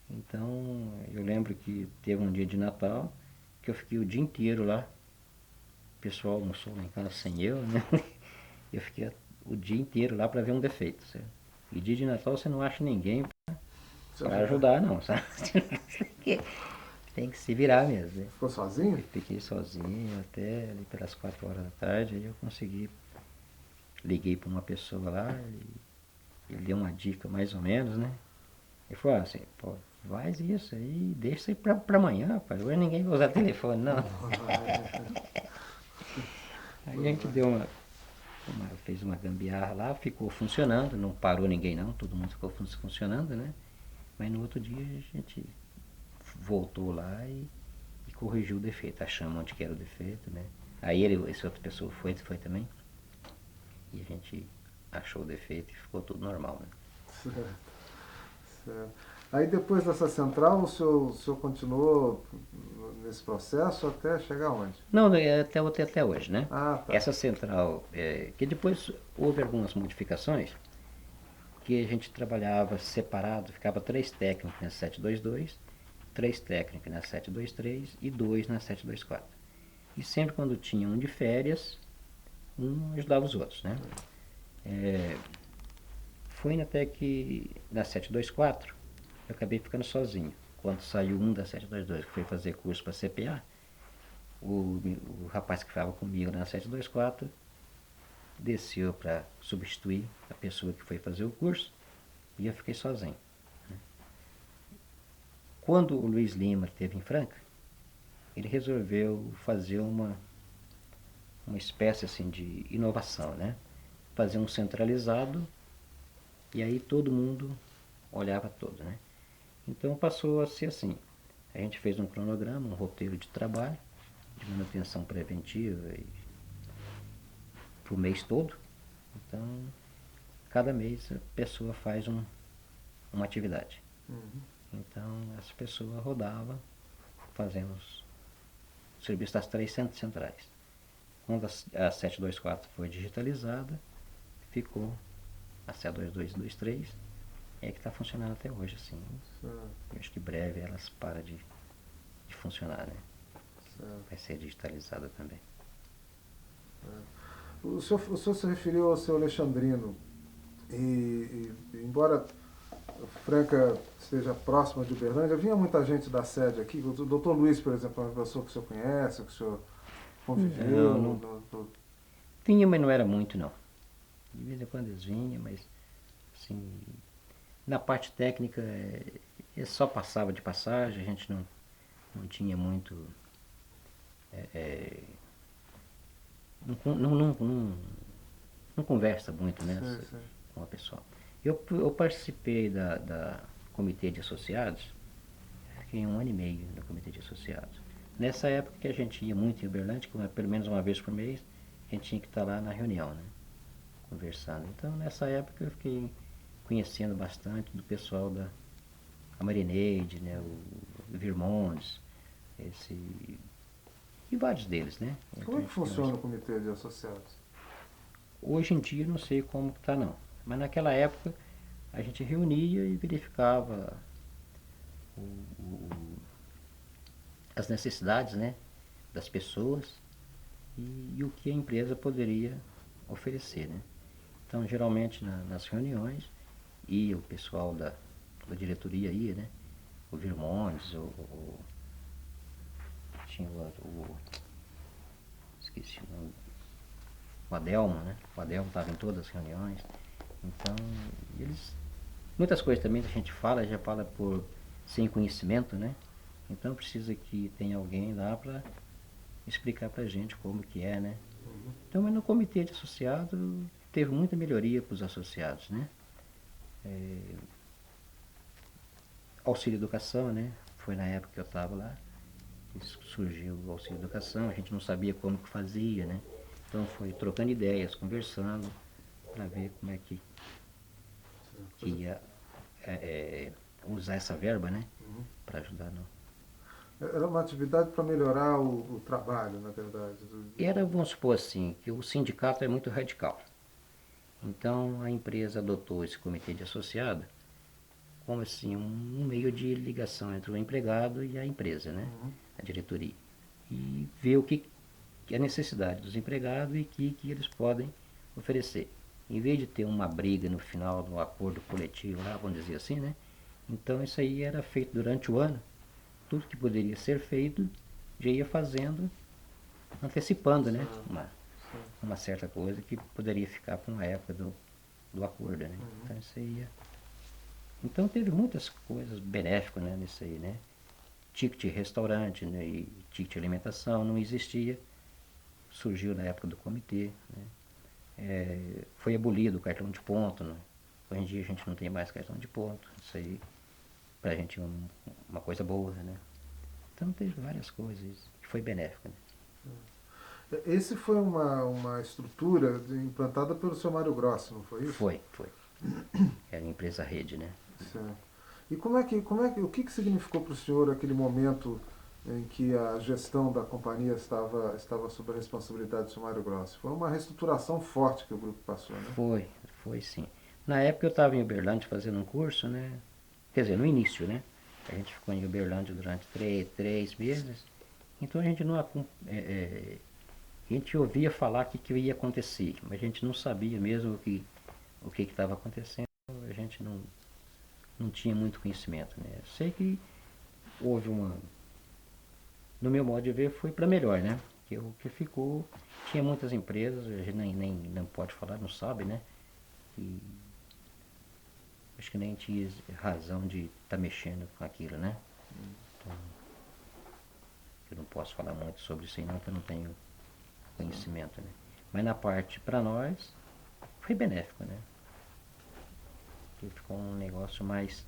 Então, eu lembro que teve um dia de Natal que eu fiquei o dia inteiro lá. O pessoal almoçou lá em casa sem eu, né? Eu fiquei o dia inteiro lá para ver um defeito, certo? E dia de Natal você não acha ninguém para ajudar, não, sabe? Tem que se virar mesmo, né? Ficou sozinho? Eu fiquei sozinho até ali pelas 4 horas da tarde, aí eu consegui. Liguei para uma pessoa lá, ele deu uma dica mais ou menos, né? Ele falou assim, pô, faz isso aí, deixa isso aí pra amanhã, rapaz. Hoje ninguém vai usar telefone, não. Aí a gente fez uma gambiarra lá, ficou funcionando, não parou ninguém não, todo mundo ficou funcionando, né? Mas no outro dia a gente voltou lá e corrigiu o defeito, achamos onde que era o defeito, né? Aí essa outra pessoa foi também, e a gente achou o defeito e ficou tudo normal, né? Certo, certo. Aí depois dessa central, o senhor continuou nesse processo até chegar onde? Não, até hoje, né? Ah, tá. Essa central, que depois houve algumas modificações, que a gente trabalhava separado, ficava 3 técnicos na 722, 3 técnicos na 723 e 2 na 724. E sempre quando tinha um de férias, um ajudava os outros, né? Foi até que na 724 eu acabei ficando sozinho. Quando saiu um da 722 que foi fazer curso para CPA, o rapaz que ficava comigo na 724 desceu para substituir a pessoa que foi fazer o curso e eu fiquei sozinho. Quando o Luiz Lima esteve em Franca, ele resolveu fazer uma espécie assim de inovação, né? Fazer um centralizado e aí todo mundo olhava todo, né? Então passou a ser assim. A gente fez um cronograma, um roteiro de trabalho, de manutenção preventiva para o mês todo. Então, cada mês a pessoa faz uma atividade. Então, essa pessoa rodava fazendo o serviço das 3 centrais. Quando a 724 foi digitalizada, ficou a 72223, é que está funcionando até hoje, assim. Certo. Eu acho que breve elas param de funcionar, né? Certo. Vai ser digitalizada também. O senhor se referiu ao seu Alexandrino embora Franca esteja próxima de Uberlândia, vinha muita gente da sede aqui. O Dr. Luiz, por exemplo, é uma pessoa que o senhor conhece, que o senhor conviveu. Vinha, mas não era muito, não. De vez em quando eles vinham, mas assim, na parte técnica só passava de passagem, a gente não tinha muito. Não conversa muito, né? Sim. com o pessoal. Eu participei da comitê de associados, fiquei 1 ano e meio no comitê de associados. Nessa época que a gente ia muito em Uberlândia, pelo menos uma vez por mês, a gente tinha que estar lá na reunião, né? Conversando. Então, nessa época eu fiquei conhecendo bastante do pessoal da Marineide, né? O Virmondes, e vários deles, né? Como é que funciona o comitê de associados? Hoje em dia eu não sei como está não, mas naquela época a gente reunia e verificava o- o- as necessidades, né, das pessoas e o que a empresa poderia oferecer, né? Então geralmente nas reuniões ia o pessoal da diretoria ia, né? O Virmondes, tinha esqueci o nome, o Adelmo, né? O Adelmo estava em todas as reuniões. Então, muitas coisas também que a gente fala, já fala sem conhecimento, né? Então precisa que tenha alguém lá para explicar pra gente como que é, né? Então, mas no comitê de associado teve muita melhoria para os associados, né? Auxílio educação, né? Foi na época que eu estava lá, que surgiu o auxílio educação, a gente não sabia como que fazia, né? Então foi trocando ideias, conversando, para ver como é que ia usar essa verba, né? Para ajudar no... Era uma atividade para melhorar o trabalho, na verdade. Era, vamos supor assim, que o sindicato é muito radical. Então a empresa adotou esse comitê de associado como assim, um meio de ligação entre o empregado e a empresa, né? A diretoria. E ver o que é a necessidade dos empregados e o que eles podem oferecer. Em vez de ter uma briga no final do acordo coletivo lá, vamos dizer assim, né? Então isso aí era feito durante o ano. Tudo que poderia ser feito já ia fazendo, antecipando, né? Uma certa coisa que poderia ficar para uma época do acordo, né? Então isso aí ia... Então teve muitas coisas benéficas, né, nisso aí, né? Ticket restaurante, né, e ticket alimentação não existia, surgiu na época do comitê, né? Foi abolido o cartão de ponto, né? Hoje em dia a gente não tem mais cartão de ponto, isso aí pra gente é uma coisa boa, né? Então teve várias coisas que foi benéfico, né? Esse foi uma estrutura implantada pelo seu Mário Grossi, não foi isso? Foi. Era empresa rede, né? Certo. E o que significou para o senhor aquele momento em que a gestão da companhia estava sob a responsabilidade do seu Mário Grossi? Foi uma reestruturação forte que o grupo passou, né? Foi sim. Na época eu estava em Uberlândia fazendo um curso, né? Quer dizer, no início, né? A gente ficou em Uberlândia durante 3 meses. Então a gente não a gente ouvia falar que ia acontecer, mas a gente não sabia mesmo o que estava acontecendo. A gente não tinha muito conhecimento, né? Sei que houve no meu modo de ver, foi para melhor, né? Que o que ficou, tinha muitas empresas, a gente nem não pode falar, não sabe, né? E acho que nem tinha razão de estar mexendo com aquilo, né? Então, eu não posso falar muito sobre isso aí não, porque eu não tenho conhecimento, né? Mas na parte para nós foi benéfico, né? Porque ficou um negócio mais...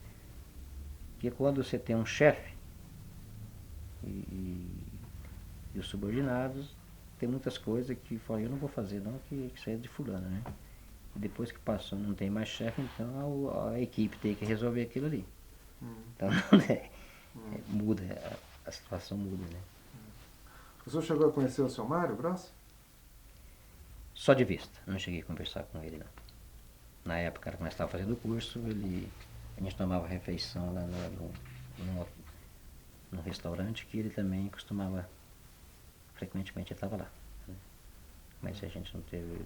Porque quando você tem um chefe e os subordinados, tem muitas coisas que falam, eu não vou fazer não, que isso é de fulano, né? E depois que passou, não tem mais chefe, então a equipe tem que resolver aquilo ali. Então, muda, a situação muda, né? O senhor chegou a conhecer o seu Mário Grossi? Só de vista, não cheguei a conversar com ele, não. Na época que nós estávamos fazendo o curso, a gente tomava refeição lá num restaurante que ele também costumava, frequentemente ele estava lá, né? Mas a gente não teve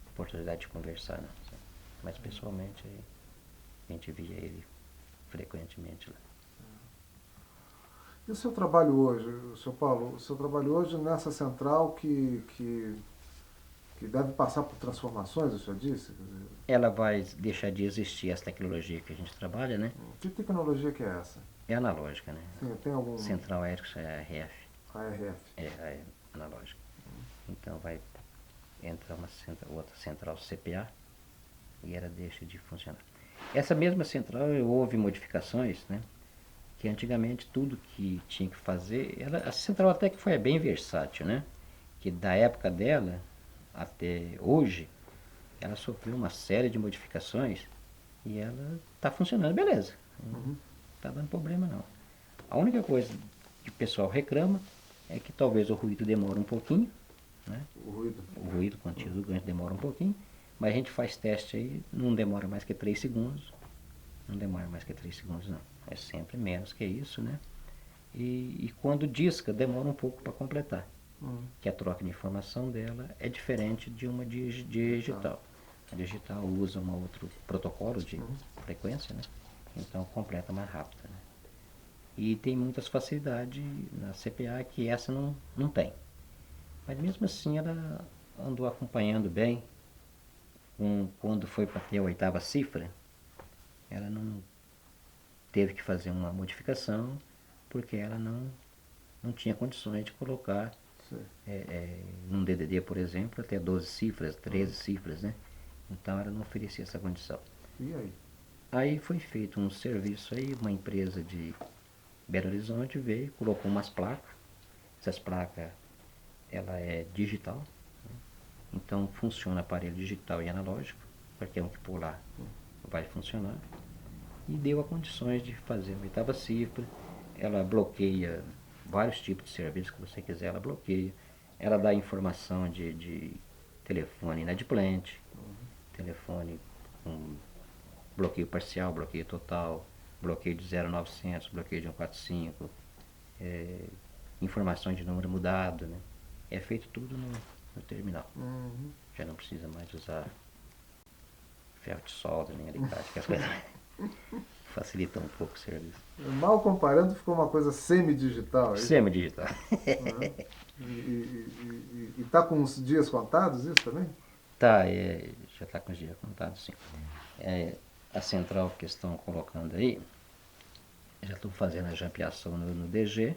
oportunidade de conversar, não. Mas pessoalmente a gente via ele frequentemente lá. E o seu trabalho hoje, seu Paulo, o seu trabalho hoje nessa central que deve passar por transformações, o senhor disse? Ela vai deixar de existir essa tecnologia que a gente trabalha, né? Que tecnologia que é essa? É analógica, né? Sim, tem algum... Central Aérea é ARF. ARF. É analógica. Então vai entrar outra central CPA, e ela deixa de funcionar. Essa mesma central houve modificações, né? Que antigamente tudo que tinha que fazer, a central até que foi bem versátil, né? Que da época dela até hoje, ela sofreu uma série de modificações e ela está funcionando, beleza. Não está dando problema não. A única coisa que o pessoal reclama é que talvez o ruído demore um pouquinho, né? O ruído contido do gancho demora um pouquinho, mas a gente faz teste aí, não demora mais que 3 segundos. Não demora mais que 3 segundos não. É sempre menos que isso, né? E quando disca, demora um pouco para completar. Que a troca de informação dela é diferente de uma digital. A digital usa um outro protocolo de frequência, né? Então completa mais rápido, né? E tem muitas facilidades na CPA que essa não tem. Mas mesmo assim ela andou acompanhando bem. Quando foi para ter a 8ª cifra, ela não teve que fazer uma modificação porque ela não tinha condições de colocar num DDD, por exemplo, até 12 cifras, 13 cifras, né? Então ela não oferecia essa condição. E aí? Aí foi feito um serviço aí, uma empresa de Belo Horizonte veio, colocou umas placas. Essas placas, ela é digital, né? Então funciona aparelho digital e analógico, qualquer um que pular vai funcionar. E deu a condições de fazer a 8ª cifra. Ela bloqueia vários tipos de serviço que você quiser, ela bloqueia. Ela dá informação de telefone inadimplente, telefone com bloqueio parcial, bloqueio total, bloqueio de 0900, bloqueio de 145, informações de número mudado, né? É feito tudo no terminal. Já não precisa mais usar ferro de solda, nem alicate, que as coisas facilitam um pouco o serviço. Mal comparando, ficou uma coisa semi-digital. Semi-digital. E está com os dias contados isso também? Tá, já está com os dias contados, sim. A central que estão colocando aí, já estou fazendo a jampeação no DG.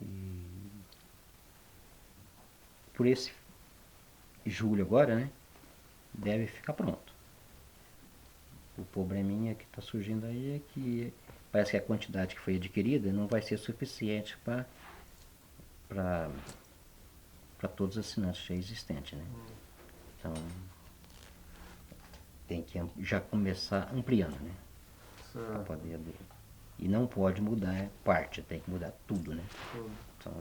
E por esse julho agora, né, deve ficar pronto. O probleminha que está surgindo aí é que parece que a quantidade que foi adquirida não vai ser suficiente para todos os assinantes já existentes, né? Então tem que já começar ampliando, né? Para poder e não pode mudar parte, tem que mudar tudo, né? Então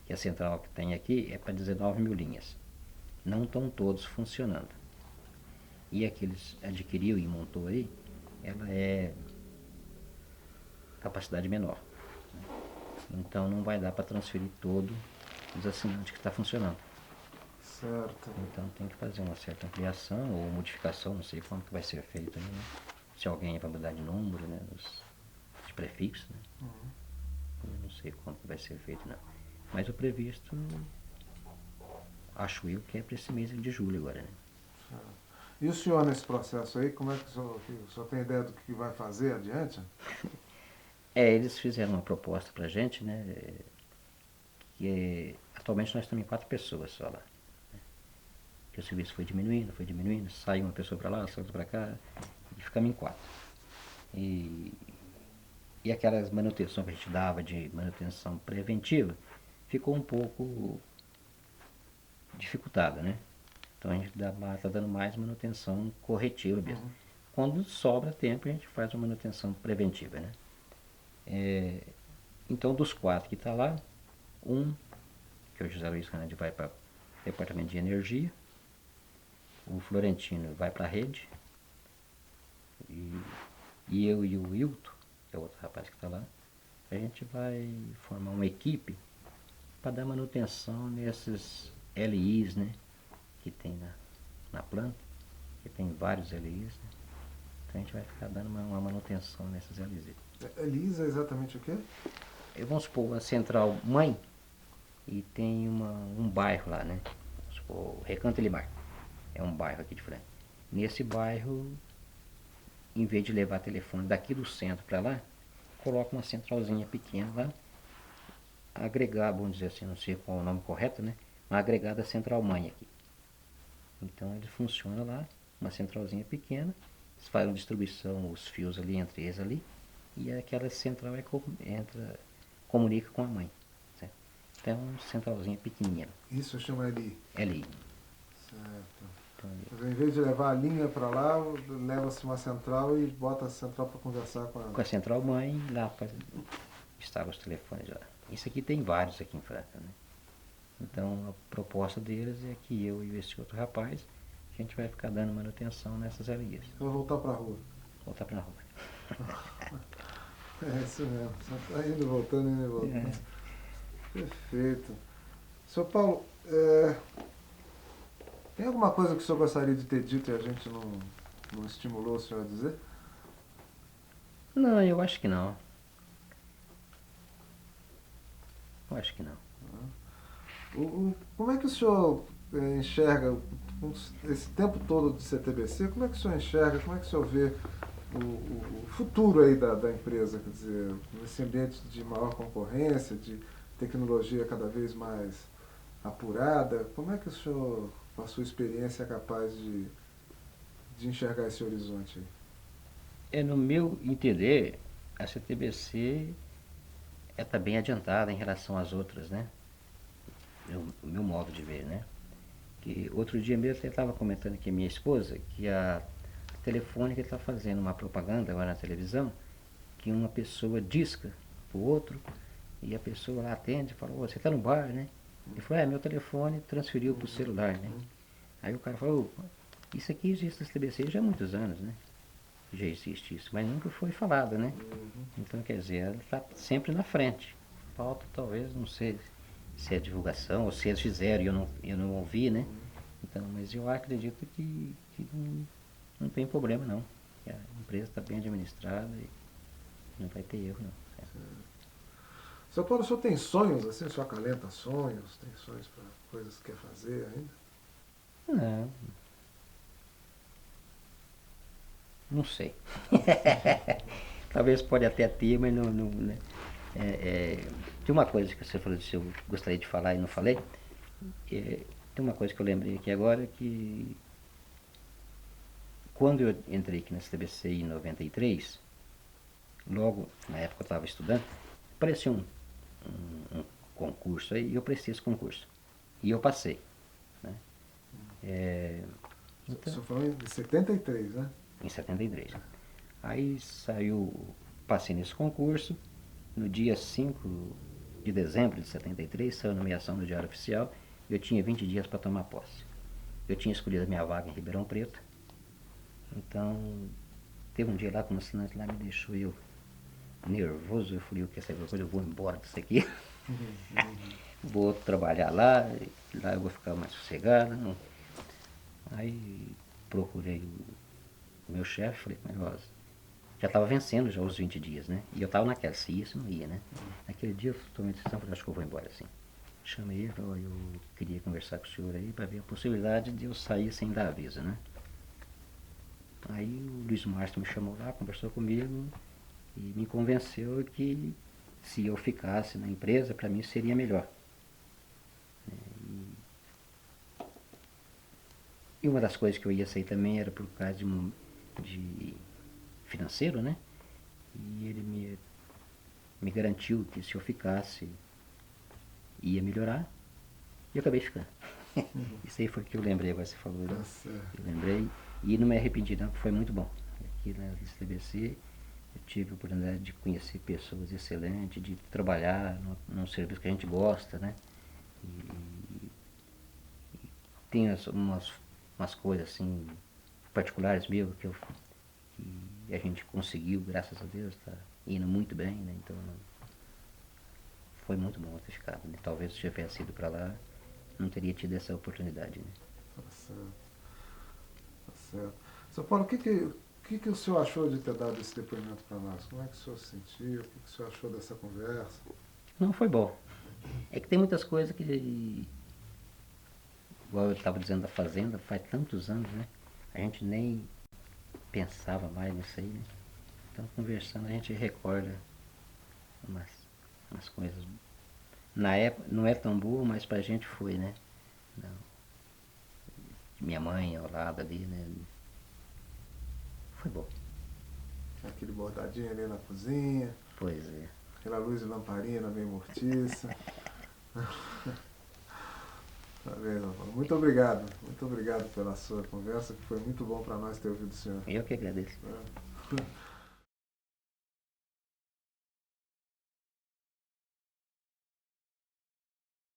que a central que tem aqui é para 19 mil linhas. Não estão todos funcionando. E a que eles adquiriu e montou aí, ela é capacidade menor. Então não vai dar para transferir todos os assinantes que está funcionando. Certo. Então tem que fazer uma certa ampliação ou modificação, não sei como que vai ser feito aí, né? Se alguém vai mudar de número, né? De prefixo, né? Eu não sei como que vai ser feito, não. Mas o previsto, acho eu que é para esse mês de julho agora, né? E o senhor nesse processo aí, como é que o senhor tem ideia do que vai fazer adiante? Eles fizeram uma proposta pra gente, né? Atualmente nós estamos em 4 pessoas só lá. Que o serviço foi diminuindo, saiu uma pessoa para lá, saiu outra para cá, e ficamos em 4. E aquelas manutenções que a gente dava de manutenção preventiva, ficou um pouco dificultada, né? Então a gente está dando mais manutenção corretiva mesmo. Quando sobra tempo, a gente faz uma manutenção preventiva, né? Então dos 4 que está lá, que é o José Luiz Canade, vai para o departamento de energia, o Florentino vai para a rede, e eu e o Hilton, que é outro rapaz que está lá, a gente vai formar uma equipe para dar manutenção nesses LIs, né, que tem na planta, que tem vários LIs, né? Então a gente vai ficar dando uma manutenção nesses LIs. LIs é exatamente o quê? Vamos supor, a central mãe, e tem um bairro lá, né? Vamos supor, Recanto Limar. É um bairro aqui de frente. Nesse bairro, em vez de levar telefone daqui do centro para lá, coloca uma centralzinha pequena lá, agregar, vamos dizer assim, não sei qual é o nome correto, né? Mas agregada central mãe aqui. Então ele funciona lá, uma centralzinha pequena, eles fazem a distribuição, os fios ali entre eles ali, e aquela central comunica com a mãe. Certo? Então é uma centralzinha pequenininha. Isso chama LI. LI. Certo. Então, Mas, em vez de levar a linha para lá, leva-se uma central e bota a central para conversar com com a central mãe, lá instala os telefones lá. Isso aqui tem vários aqui em Franca, né? Então a proposta deles é que eu e esse outro rapaz, a gente vai ficar dando manutenção nessas LIs. Vai voltar para a rua. Voltar pra rua. É isso mesmo. Só tá indo e voltando, indo e voltando. Perfeito. Seu Paulo, tem alguma coisa que o senhor gostaria de ter dito e a gente não estimulou o senhor a dizer? Não, eu acho que não. Eu acho que não. Como é que o senhor enxerga esse tempo todo de CTBC? Como é que o senhor enxerga? Como é que o senhor vê o futuro aí da empresa? Quer dizer, nesse ambiente de maior concorrência, de tecnologia cada vez mais apurada, como é que o senhor, com a sua experiência, é capaz de enxergar esse horizonte aí? No meu entender, a CTBC está bem adiantada em relação às outras, né? O meu modo de ver, né? Que outro dia mesmo eu estava comentando aqui a minha esposa que a Telefônica está fazendo uma propaganda agora na televisão que uma pessoa disca pro outro e a pessoa lá atende e fala, você está no bar, né? Ele falou, meu telefone transferiu pro celular, né? Aí o cara falou, isso aqui existe na CTBC já há muitos anos, né? Já existe isso, mas nunca foi falado, né? Então, quer dizer, ela está sempre na frente. Falta, talvez, não sei se é divulgação ou se eles fizeram e eu não ouvi, né? Então, mas eu acredito que não tem problema, não. A empresa está bem administrada e não vai ter erro, não. Seu Paulo, o senhor tem sonhos assim? O senhor acalenta sonhos? Tem sonhos para coisas que quer fazer ainda? Não. Não sei. Talvez pode até ter, mas não, né? Tem uma coisa que você falou que eu gostaria de falar e não falei. Tem uma coisa que eu lembrei aqui agora que quando eu entrei aqui na CTBC em 93, logo na época eu estava estudando, apareceu um concurso aí e eu prestei esse concurso. E eu passei. Né? O senhor falou em 73, né? Em 73. Aí passei nesse concurso, no dia 5 de dezembro de 73, saiu a nomeação no Diário Oficial, e eu tinha 20 dias para tomar posse. Eu tinha escolhido a minha vaga em Ribeirão Preto, então teve um dia lá que o assinante lá me deixou eu nervoso, eu falei, o que é essa coisa, eu vou embora disso aqui, vou trabalhar lá eu vou ficar mais sossegado. Não. Aí procurei o meu chefe, falei com ele, já estava vencendo já os 20 dias, né? E eu estava naquela, se ia, se não ia, né? Naquele dia eu tomei a decisão, falei, acho que eu vou embora assim. Chamei ele, falei, eu queria conversar com o senhor aí para ver a possibilidade de eu sair sem dar aviso, né? Aí o Luiz Márcio me chamou lá, conversou comigo e me convenceu que se eu ficasse na empresa, para mim seria melhor. E uma das coisas que eu ia sair também era por causa de financeiro, né? E ele me garantiu que se eu ficasse ia melhorar e eu acabei ficando. Isso aí foi o que eu lembrei, agora você falou. Né? Eu lembrei e não me arrependi não, foi muito bom. Aqui na CTBC eu tive a oportunidade de conhecer pessoas excelentes, de trabalhar num serviço que a gente gosta, né? E tem umas coisas assim particulares meio que a gente conseguiu, graças a Deus, tá indo muito bem, né? Então foi muito bom ter ficado, né? Talvez se eu tivesse ido para lá, não teria tido essa oportunidade, né? Tá certo. Tá certo. São Paulo, o que o senhor achou de ter dado esse depoimento para nós? Como é que o senhor se sentiu? O que o senhor achou dessa conversa? Não, foi bom. É que tem muitas coisas que, igual eu estava dizendo da fazenda, faz tantos anos, né? A gente nem pensava mais nisso aí, né? Então conversando a gente recorda umas coisas. Na época não é tão boa, mas pra gente foi, né? Não. minha mãe ao lado ali, né? Foi bom. Aquele bordadinho ali na cozinha, Pois é. aquela luz de lamparina bem mortiça. Tá vendo? Muito obrigado pela sua conversa, que foi muito bom para nós ter ouvido o senhor. Eu que agradeço. É.